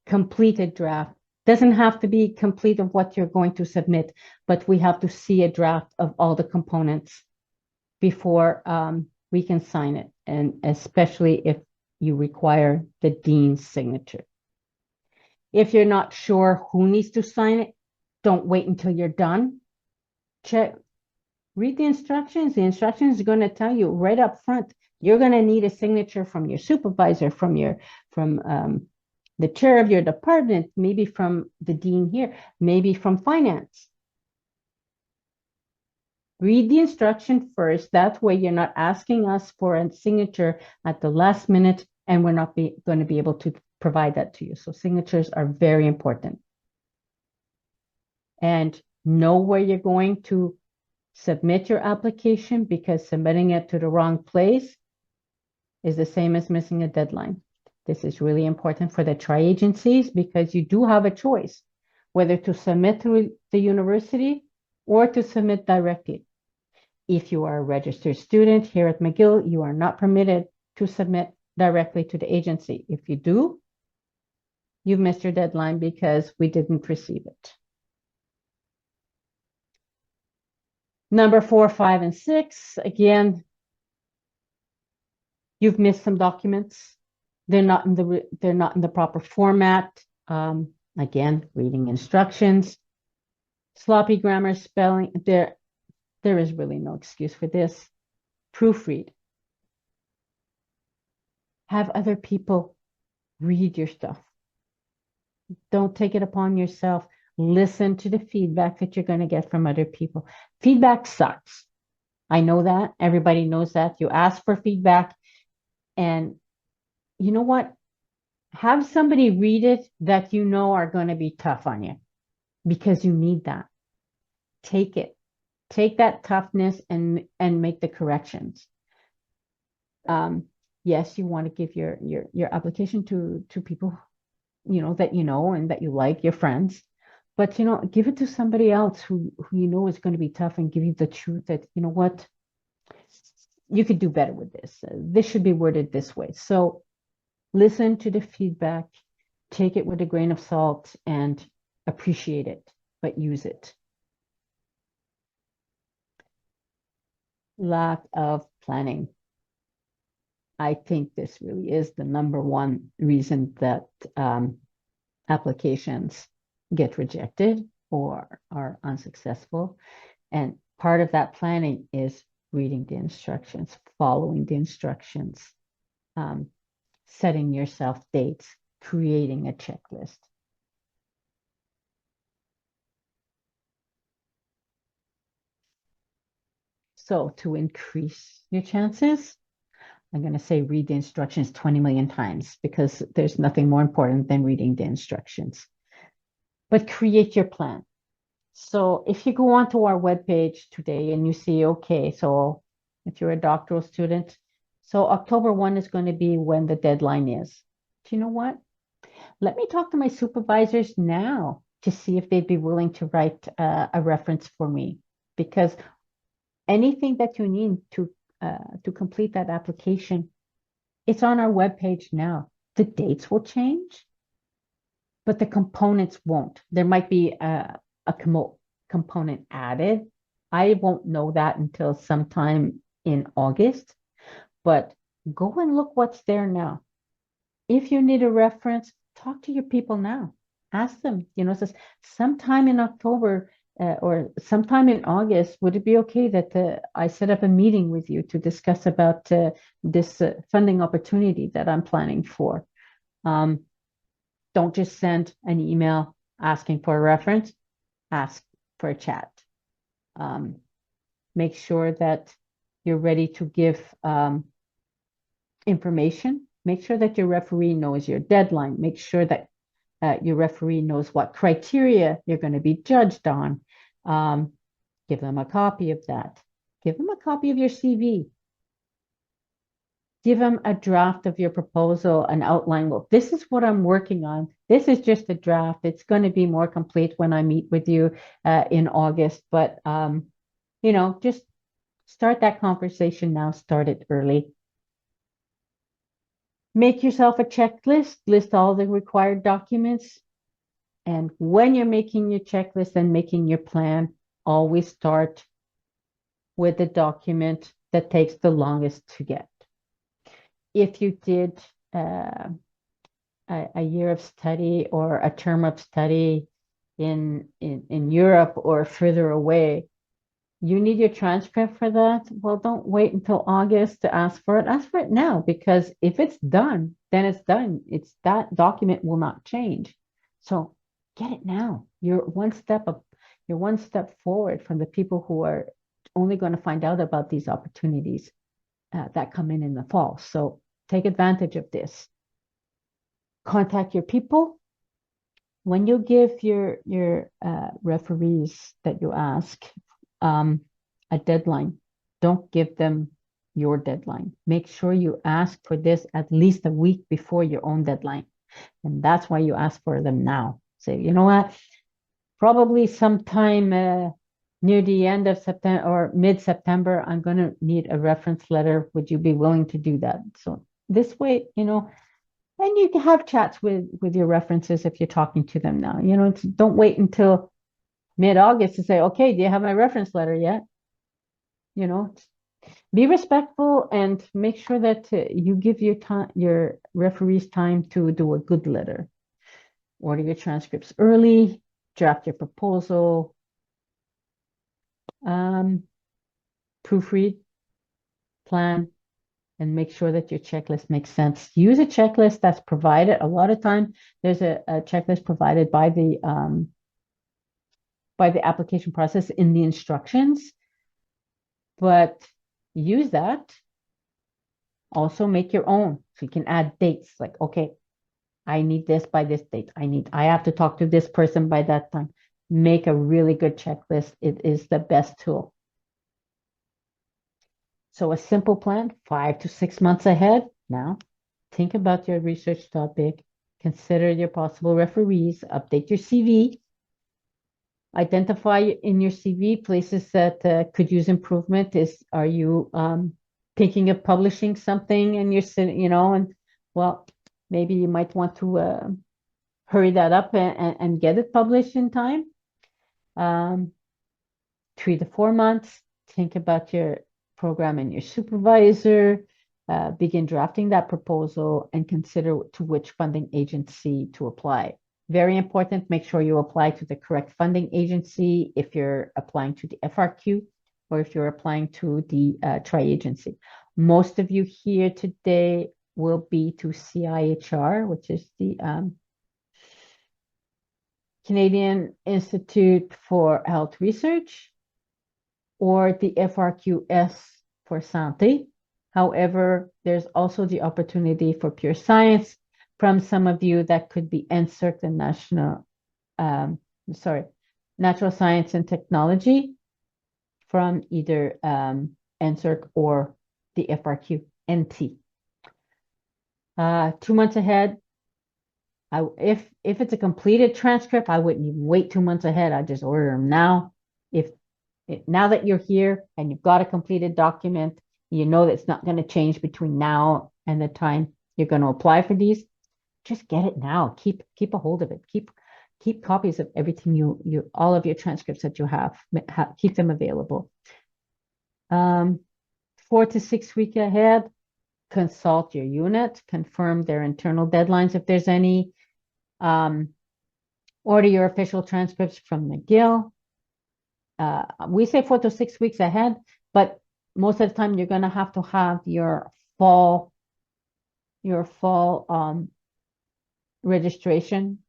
Completed draft. Doesn't have to be complete of what you're going to submit, but we have to see a draft of all the components before we can sign it, and especially if you require the dean's signature. If you're not sure who needs to sign it, don't wait until you're done. Read the instructions. The instructions are going to tell you right up front, you're going to need a signature from your supervisor, from the chair of your department, maybe from the dean here, maybe from finance. Read the instruction first. That way you're not asking us for a signature at the last minute, and we're not going to be able to provide that to you. So signatures are very important. And know where you're going to submit your application, because submitting it to the wrong place is the same as missing a deadline. This is really important for the tri-agencies, because you do have a choice whether to submit through the university or to submit directly. If you are a registered student here at McGill, you are not permitted to submit directly to the agency. If you do, you've missed your deadline because we didn't receive it. Number 4, 5, and 6, again, you've missed some documents. They're not in the proper format. Again, reading instructions, sloppy grammar, spelling. There is really no excuse for this. Proofread. Have other people read your stuff. Don't take it upon yourself. Listen to the feedback that you're going to get from other people. Feedback sucks. I know that. Everybody knows that. You ask for feedback, and you know what? Have somebody read it that you know are going to be tough on you, because you need that. Take it. Take that toughness and make the corrections. Yes, you want to give your application to people that you know and that you like, your friends, but give it to somebody else who you know is going to be tough, and give you the truth that what, you could do better with this. This should be worded this way. So listen to the feedback, take it with a grain of salt, and appreciate it, but use it. Lack of planning. I think this really is the number one reason that applications get rejected or are unsuccessful. And part of that planning is reading the instructions, following the instructions, setting yourself dates, creating a checklist. So to increase your chances, I'm going to say read the instructions 20 million times, because there's nothing more important than reading the instructions. But create your plan. So if you go onto our webpage today and you see, okay, so if you're a doctoral student, so October 1 is going to be when the deadline is. Do you know what? Let me talk to my supervisors now to see if they'd be willing to write a reference for me, because anything that you need to complete that application, it's on our webpage now. The dates will change, but the components won't. There might be a component added. I won't know that until sometime in August, but go and look what's there now. If you need a reference, talk to your people now. Ask them, says sometime in October or sometime in August, would it be okay that I set up a meeting with you to discuss about this funding opportunity that I'm planning for? Don't just send an email asking for a reference, ask for a chat. Make sure that you're ready to give information. Make sure that your referee knows your deadline. Make sure that your referee knows what criteria you're going to be judged on. Give them a copy of that. Give them a copy of your CV. Give them a draft of your proposal, an outline. Look, this is what I'm working on. This is just a draft. It's going to be more complete when I meet with you in August. But, just start that conversation now. Start it early. Make yourself a checklist. List all the required documents. And when you're making your checklist and making your plan, always start with the document that takes the longest to get. If you did a year of study or a term of study in Europe or further away, you need your transcript for that. Well, don't wait until August to ask for it. Ask for it now, because if it's done, then it's done. That document will not change. So get it now. You're one step up. You're one step forward from the people who are only going to find out about these opportunities that come in the fall. So take advantage of this. Contact your people. When you give your referees that you ask a deadline, don't give them your deadline. Make sure you ask for this at least a week before your own deadline. And that's why you ask for them now. Say, you know what? Probably sometime near the end of September or mid-September, I'm going to need a reference letter. Would you be willing to do that? So this way, and you can have chats with your references if you're talking to them now. Don't wait until mid-August to say, okay, do you have my reference letter yet? Be respectful and make sure that you give your referees time to do a good letter. Order your transcripts early, draft your proposal, proofread, plan, and make sure that your checklist makes sense. Use a checklist that's provided. A lot of time, there's a checklist provided by the application process in the instructions, but use that. Also make your own. So you can add dates like, okay, I need this by this date. I have to talk to this person by that time. Make a really good checklist. It is the best tool. So a simple plan, 5 to 6 months ahead. Now, think about your research topic. Consider your possible referees. Update your CV. Identify in your CV places that could use improvement. Are you thinking of publishing something and you're sitting, and well, maybe you might want to hurry that up and get it published in time. 3 to 4 months. Think about your program and your supervisor. Begin drafting that proposal and consider to which funding agency to apply. Very important, make sure you apply to the correct funding agency if you're applying to the FRQ or if you're applying to the tri-agency. Most of you here today will be to CIHR, which is the Canadian Institute for Health Research, or the FRQS for Santé. However, there's also the opportunity for pure science from some of you that could be NSERC, the Natural Science and Technology, from either NSERC or the FRQ NT. 2 months ahead, if it's a completed transcript, I wouldn't even wait 2 months ahead. I just order them now. Now that you're here and you've got a completed document, you know that it's not going to change between now and the time you're going to apply for these. just get it now. Keep a hold of it. Keep copies of everything all of your transcripts that you have. Keep them available. 4 to 6 weeks ahead, consult your unit, confirm their internal deadlines if there's any. Order your official transcripts from McGill. We say 4 to 6 weeks ahead, but most of the time you're going to have your fall registration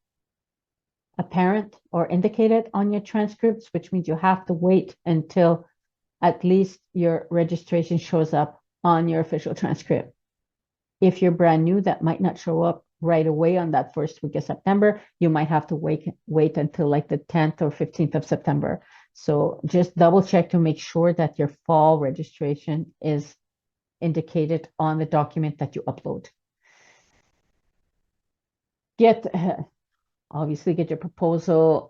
apparent or indicated on your transcripts, which means you have to wait until at least your registration shows up on your official transcript. If you're brand new, that might not show up right away on that first week of September. You might have to wait until like the 10th or 15th of September. So just double check to make sure that your fall registration is indicated on the document that you upload. Obviously get your proposal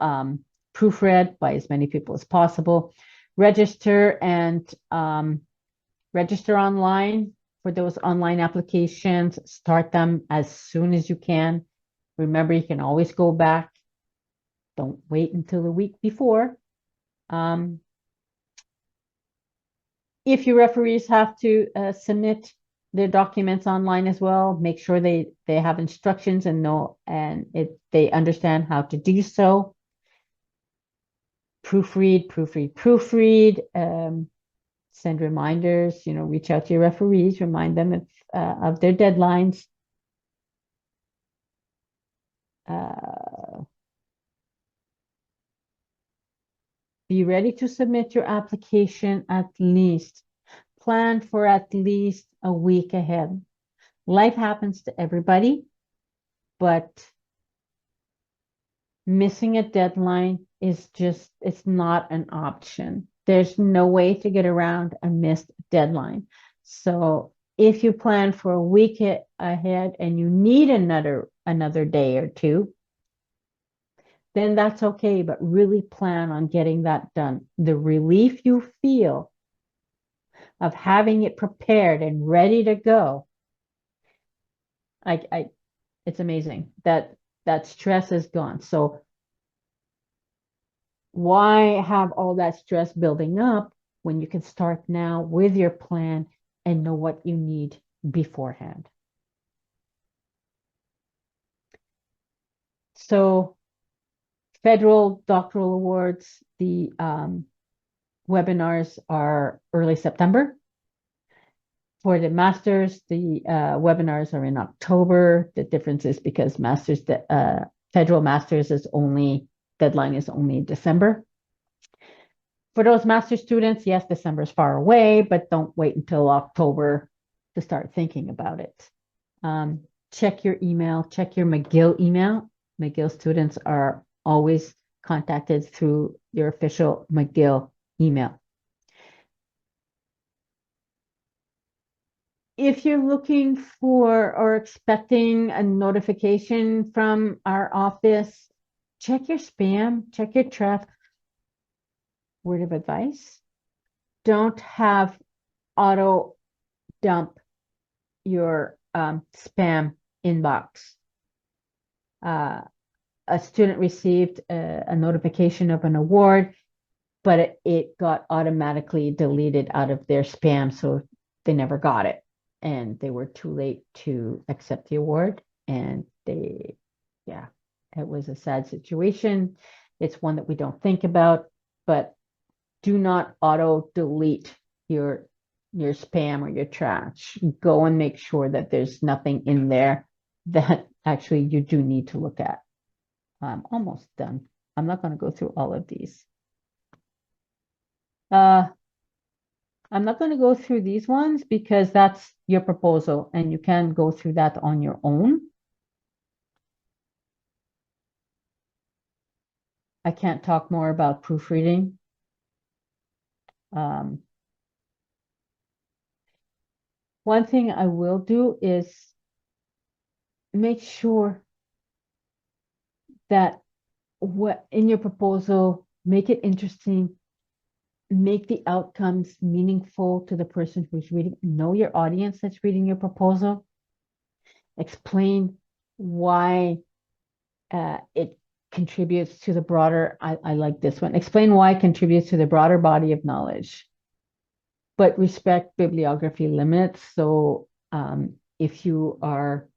proofread by as many people as possible. Register online for those online applications. Start them as soon as you can. Remember, you can always go back. Don't wait until the week before. If your referees have to submit their documents online as well, make sure they have instructions and they understand how to do so. Proofread. Send reminders, reach out to your referees, remind them of their deadlines. Be ready to submit your application plan for at least a week ahead. Life happens to everybody, but missing a deadline it's not an option. There's no way to get around a missed deadline. So if you plan for a week ahead and you need another day or two, then that's okay, but really plan on getting that done. The relief you feel of having it prepared and ready to go, it's amazing. That stress is gone. So why have all that stress building up when you can start now with your plan and know what you need beforehand? So federal doctoral awards, the webinars are early September. For the masters, the webinars are in October. The difference is because federal masters deadline is only December. For those master students, yes, December is far away, but don't wait until October to start thinking about it. Check your email, check your McGill email. McGill students are always contacted through your official McGill email. If you're looking for or expecting a notification from our office, check your spam, check your trash. Word of advice: don't have auto dump your spam inbox. A student received a notification of an award, but it got automatically deleted out of their spam, so they never got it. And they were too late to accept the award. And it was a sad situation. It's one that we don't think about, but do not auto delete your spam or your trash. Go and make sure that there's nothing in there that actually you do need to look at. I'm almost done. I'm not going to go through all of these. I'm not going to go through these ones because that's your proposal and you can go through that on your own. I can't talk more about proofreading. One thing I will do is make sure that in your proposal, make it interesting, make the outcomes meaningful to the person who's reading. Know your audience that's reading your proposal. Explain why it contributes to the broader, I like this one. Explain why it contributes to the broader body of knowledge, but respect bibliography limits. So if you are,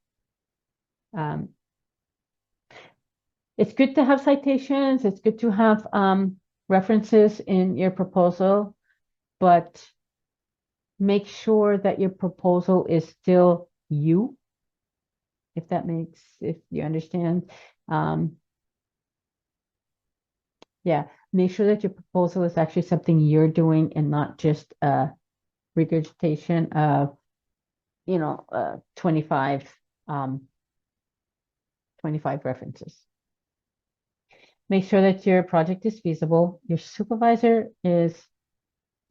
it's good to have citations, it's good to have references in your proposal, but make sure that your proposal is still you, if you understand. Yeah, make sure that your proposal is actually something you're doing and not just a regurgitation of, 25 references. Make sure that your project is feasible. Your supervisor is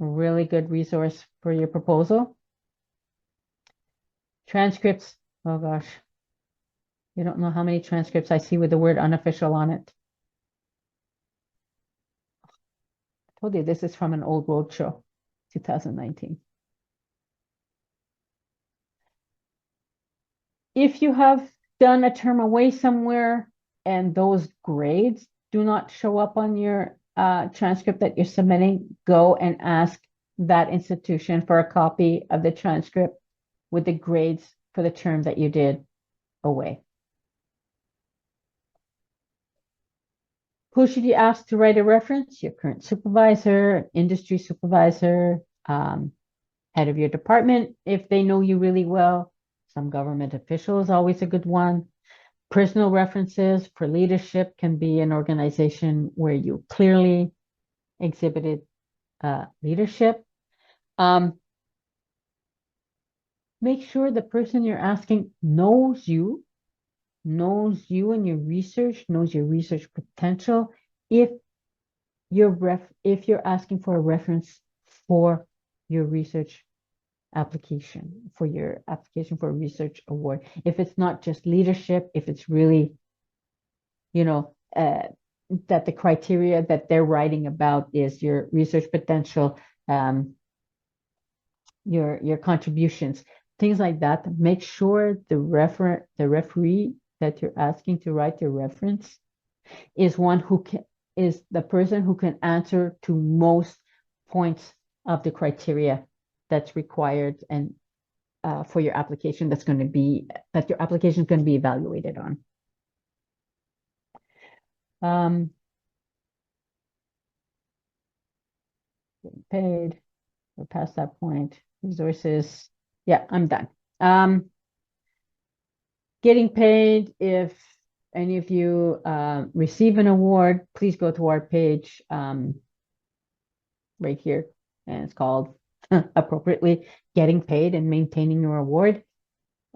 a really good resource for your proposal. Transcripts, oh gosh. You don't know how many transcripts I see with the word unofficial on it. I told you this is from an old roadshow, 2019. If you have done a term away somewhere and those grades do not show up on your transcript that you're submitting, go and ask that institution for a copy of the transcript with the grades for the term that you did away. Who should you ask to write a reference? Your current supervisor, industry supervisor, head of your department, if they know you really well. Some government official is always a good one. Personal references for leadership can be an organization where you clearly exhibited leadership. Make sure the person you're asking knows you and your research, knows your research potential. If you're asking for a reference for your research application, for your application for a research award, if it's not just leadership, if it's really, that the criteria that they're writing about is your research potential, your contributions, things like that. Make sure the referee that you're asking to write your reference is is the person who can answer to most points of the criteria that's required and for your application that your application is going to be evaluated on. Getting paid. We're past that point. Resources. Yeah, I'm done. Getting paid. If any of you receive an award, please go to our page right here, and it's called appropriately Getting Paid and Maintaining Your Award.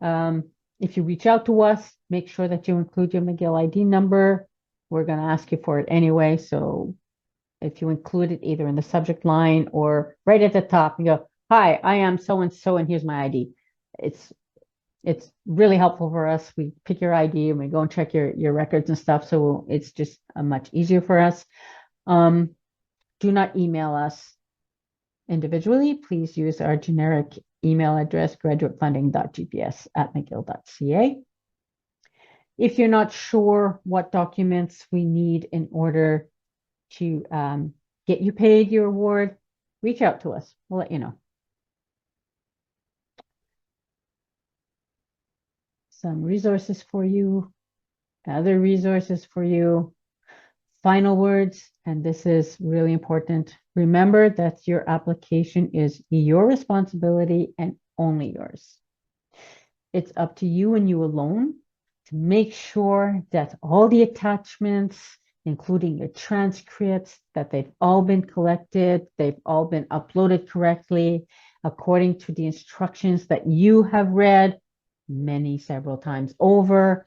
If you reach out to us, make sure that you include your McGill ID number. We're going to ask you for it anyway, so if you include it either in the subject line or right at the top, you go, "Hi, I am so-and-so, and here's my ID." It's really helpful for us. We pick your ID and we go and check your records and stuff, so it's just much easier for us. Do not email us individually. Please use our generic email address, graduatefunding.gps@mcgill.ca. If you're not sure what documents we need in order to get you paid your award, reach out to us. We'll let you know. Some resources for you, other resources for you. Final words, and this is really important. Remember that your application is your responsibility and only yours. It's up to you and you alone to make sure that all the attachments, including your transcripts, that they've all been collected, they've all been uploaded correctly, according to the instructions that you have read several times over,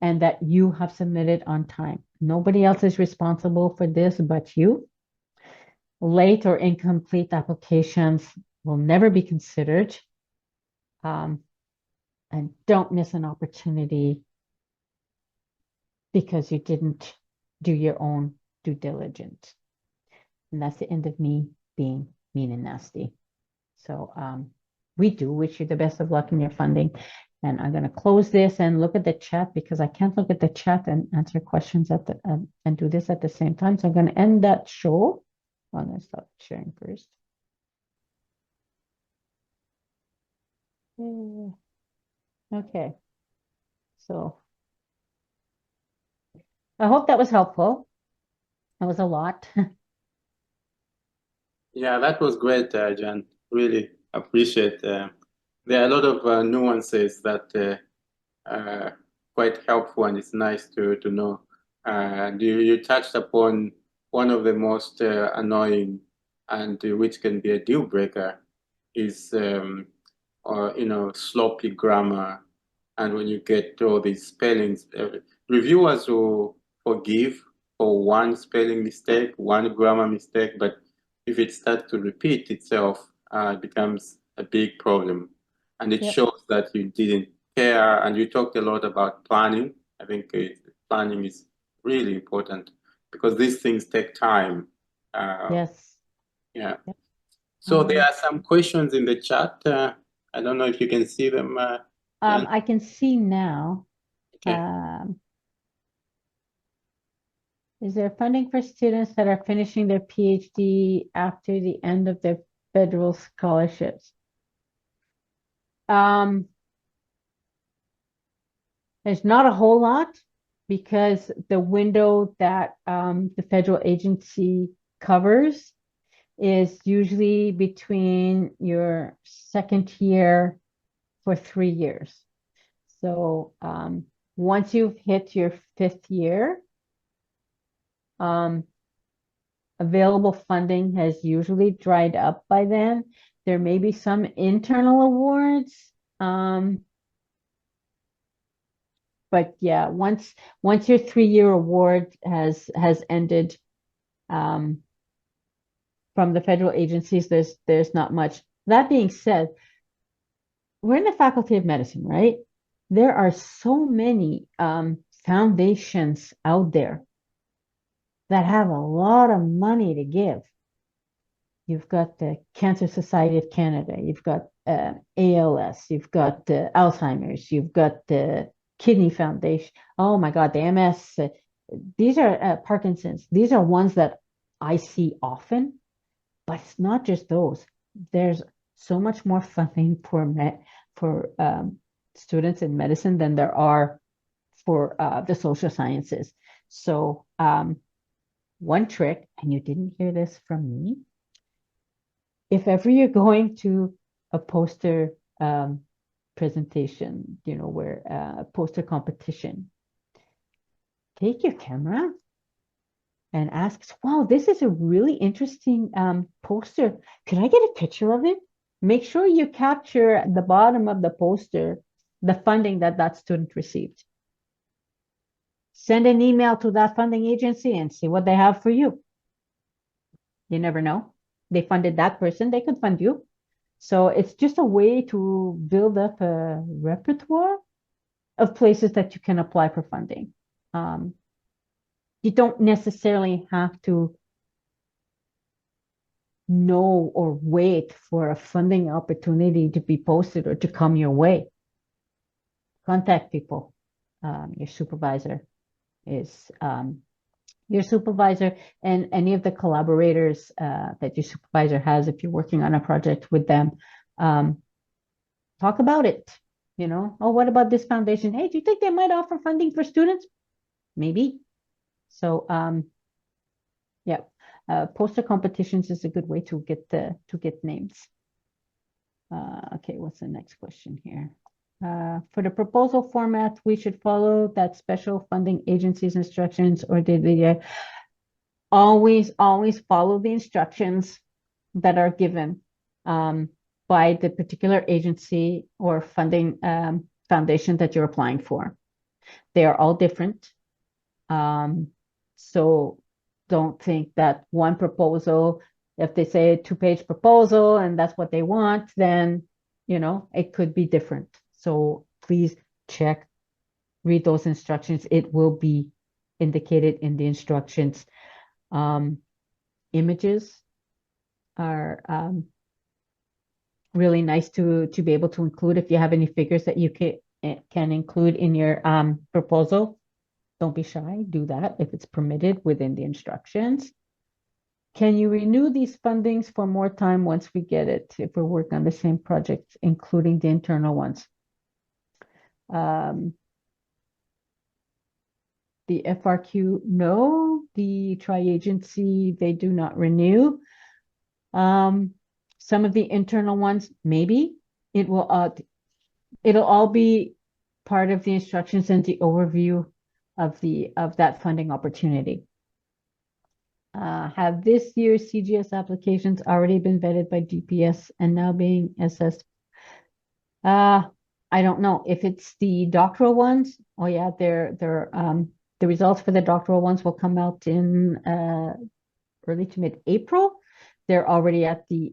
and that you have submitted on time. Nobody else is responsible for this but you. Late or incomplete applications will never be considered. And don't miss an opportunity because you didn't do your own due diligence. And that's the end of me being mean and nasty. So We do wish you the best of luck in your funding. And I'm going to close this and look at the chat because I can't look at the chat and answer questions at the and do this at the same time. So I'm going to end that show. I'm going to stop sharing first. Okay. So I hope that was helpful. That was a lot. Yeah, that was great, Jan. Really appreciate. There are a lot of nuances that quite helpful, and it's nice to know. And you touched upon one of the most annoying and which can be a deal breaker is or sloppy grammar, and when you get all these spellings, reviewers will forgive for one spelling mistake, one grammar mistake, but if it starts to repeat itself, it becomes a big problem, and it Yep. shows that you didn't care. And you talked a lot about planning. I think planning is really important because these things take time. Yes. Yeah. Yep. So there are some questions in the chat. I don't know if you can see them. Jan? I can see now. Okay. Is there funding for students that are finishing their PhD after the end of their federal scholarships? There's not a whole lot because the window that the federal agency covers is usually between your second year for 3 years. So once you've hit your 5th year, available funding has usually dried up by then. There may be some internal awards. But yeah, once your 3-year award has ended from the federal agencies, there's not much. That being said, we're in the Faculty of Medicine, right? There are so many foundations out there that have a lot of money to give. You've got the Cancer Society of Canada, you've got ALS, you've got the Alzheimer's, you've got the Kidney Foundation. Oh my God, the MS. These are Parkinson's. These are ones that I see often, but it's not just those. There's so much more funding for students in medicine than there are for the social sciences. So one trick, and you didn't hear this from me, if ever you're going to a poster presentation, where a poster competition, take your camera and ask, wow, this is a really interesting poster. Could I get a picture of it? Make sure you capture at the bottom of the poster the funding that student received. Send an email to that funding agency and see what they have for you. You never know. They funded that person, they could fund you. So it's just a way to build up a repertoire of places that you can apply for funding. You don't necessarily have to know or wait for a funding opportunity to be posted or to come your way. Contact people. Your supervisor is your supervisor and any of the collaborators that your supervisor has if you're working on a project with them. Talk about it. Oh, what about this foundation? Hey, do you think they might offer funding for students? Maybe. So yeah, poster competitions is a good way to get names. Okay, what's the next question here? For the proposal format, we should follow that special funding agency's instructions, or did they always follow the instructions that are given by the particular agency or funding foundation that you're applying for? They are all different. So don't think that one proposal, if they say a 2-page proposal and that's what they want, then, it could be different. So please check, read those instructions. It will be indicated in the instructions. Images are really nice to be able to include. If you have any figures that you can include in your proposal, don't be shy, do that if it's permitted within the instructions. Can you renew these fundings for more time once we get it, if we're working on the same projects, including the internal ones? The FRQ, no. The tri-agency, they do not renew. Some of the internal ones, maybe. It'll all be part of the instructions and the overview of that funding opportunity. Have this year's CGS applications already been vetted by DPS and now being assessed? I don't know if it's the doctoral ones. Oh yeah, the results for the doctoral ones will come out in early to mid-April. They're already at the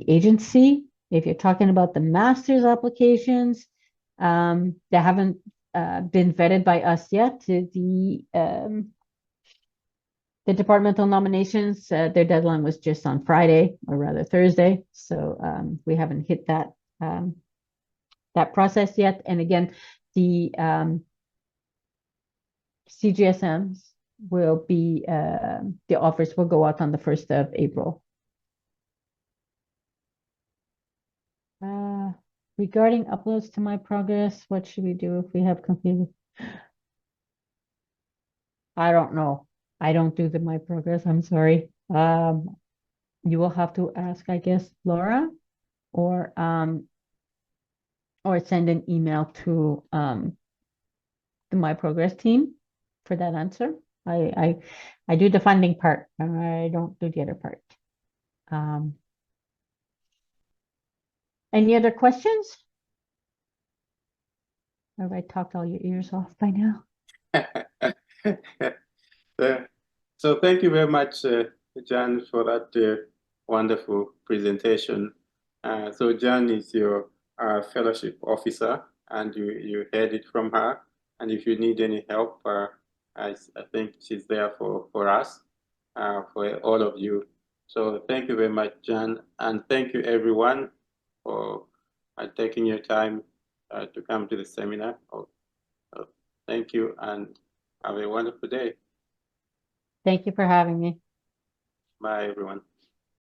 agency. If you're talking about the master's applications, they haven't been vetted by us yet. The departmental nominations, their deadline was just on Friday, or rather Thursday. So we haven't hit that process yet. And again, the CGSMs will be, the offers will go out on the 1st of April. Regarding uploads to My Progress, what should we do if we have completed? I don't know. I don't do the My Progress. I'm sorry. You will have to ask, I guess, Laura, or send an email to the My Progress team for that answer. I do the funding part. I don't do the other part. Any other questions? Have I talked all your ears off by now? So thank you very much, Jan, for that wonderful presentation. So Jan is your fellowship officer, and you heard it from her. And if you need any help, I think she's there for us, for all of you. So thank you very much, Jan, and thank you everyone for taking your time to come to the seminar. Thank you, and have a wonderful day. Thank you for having me. Bye, everyone.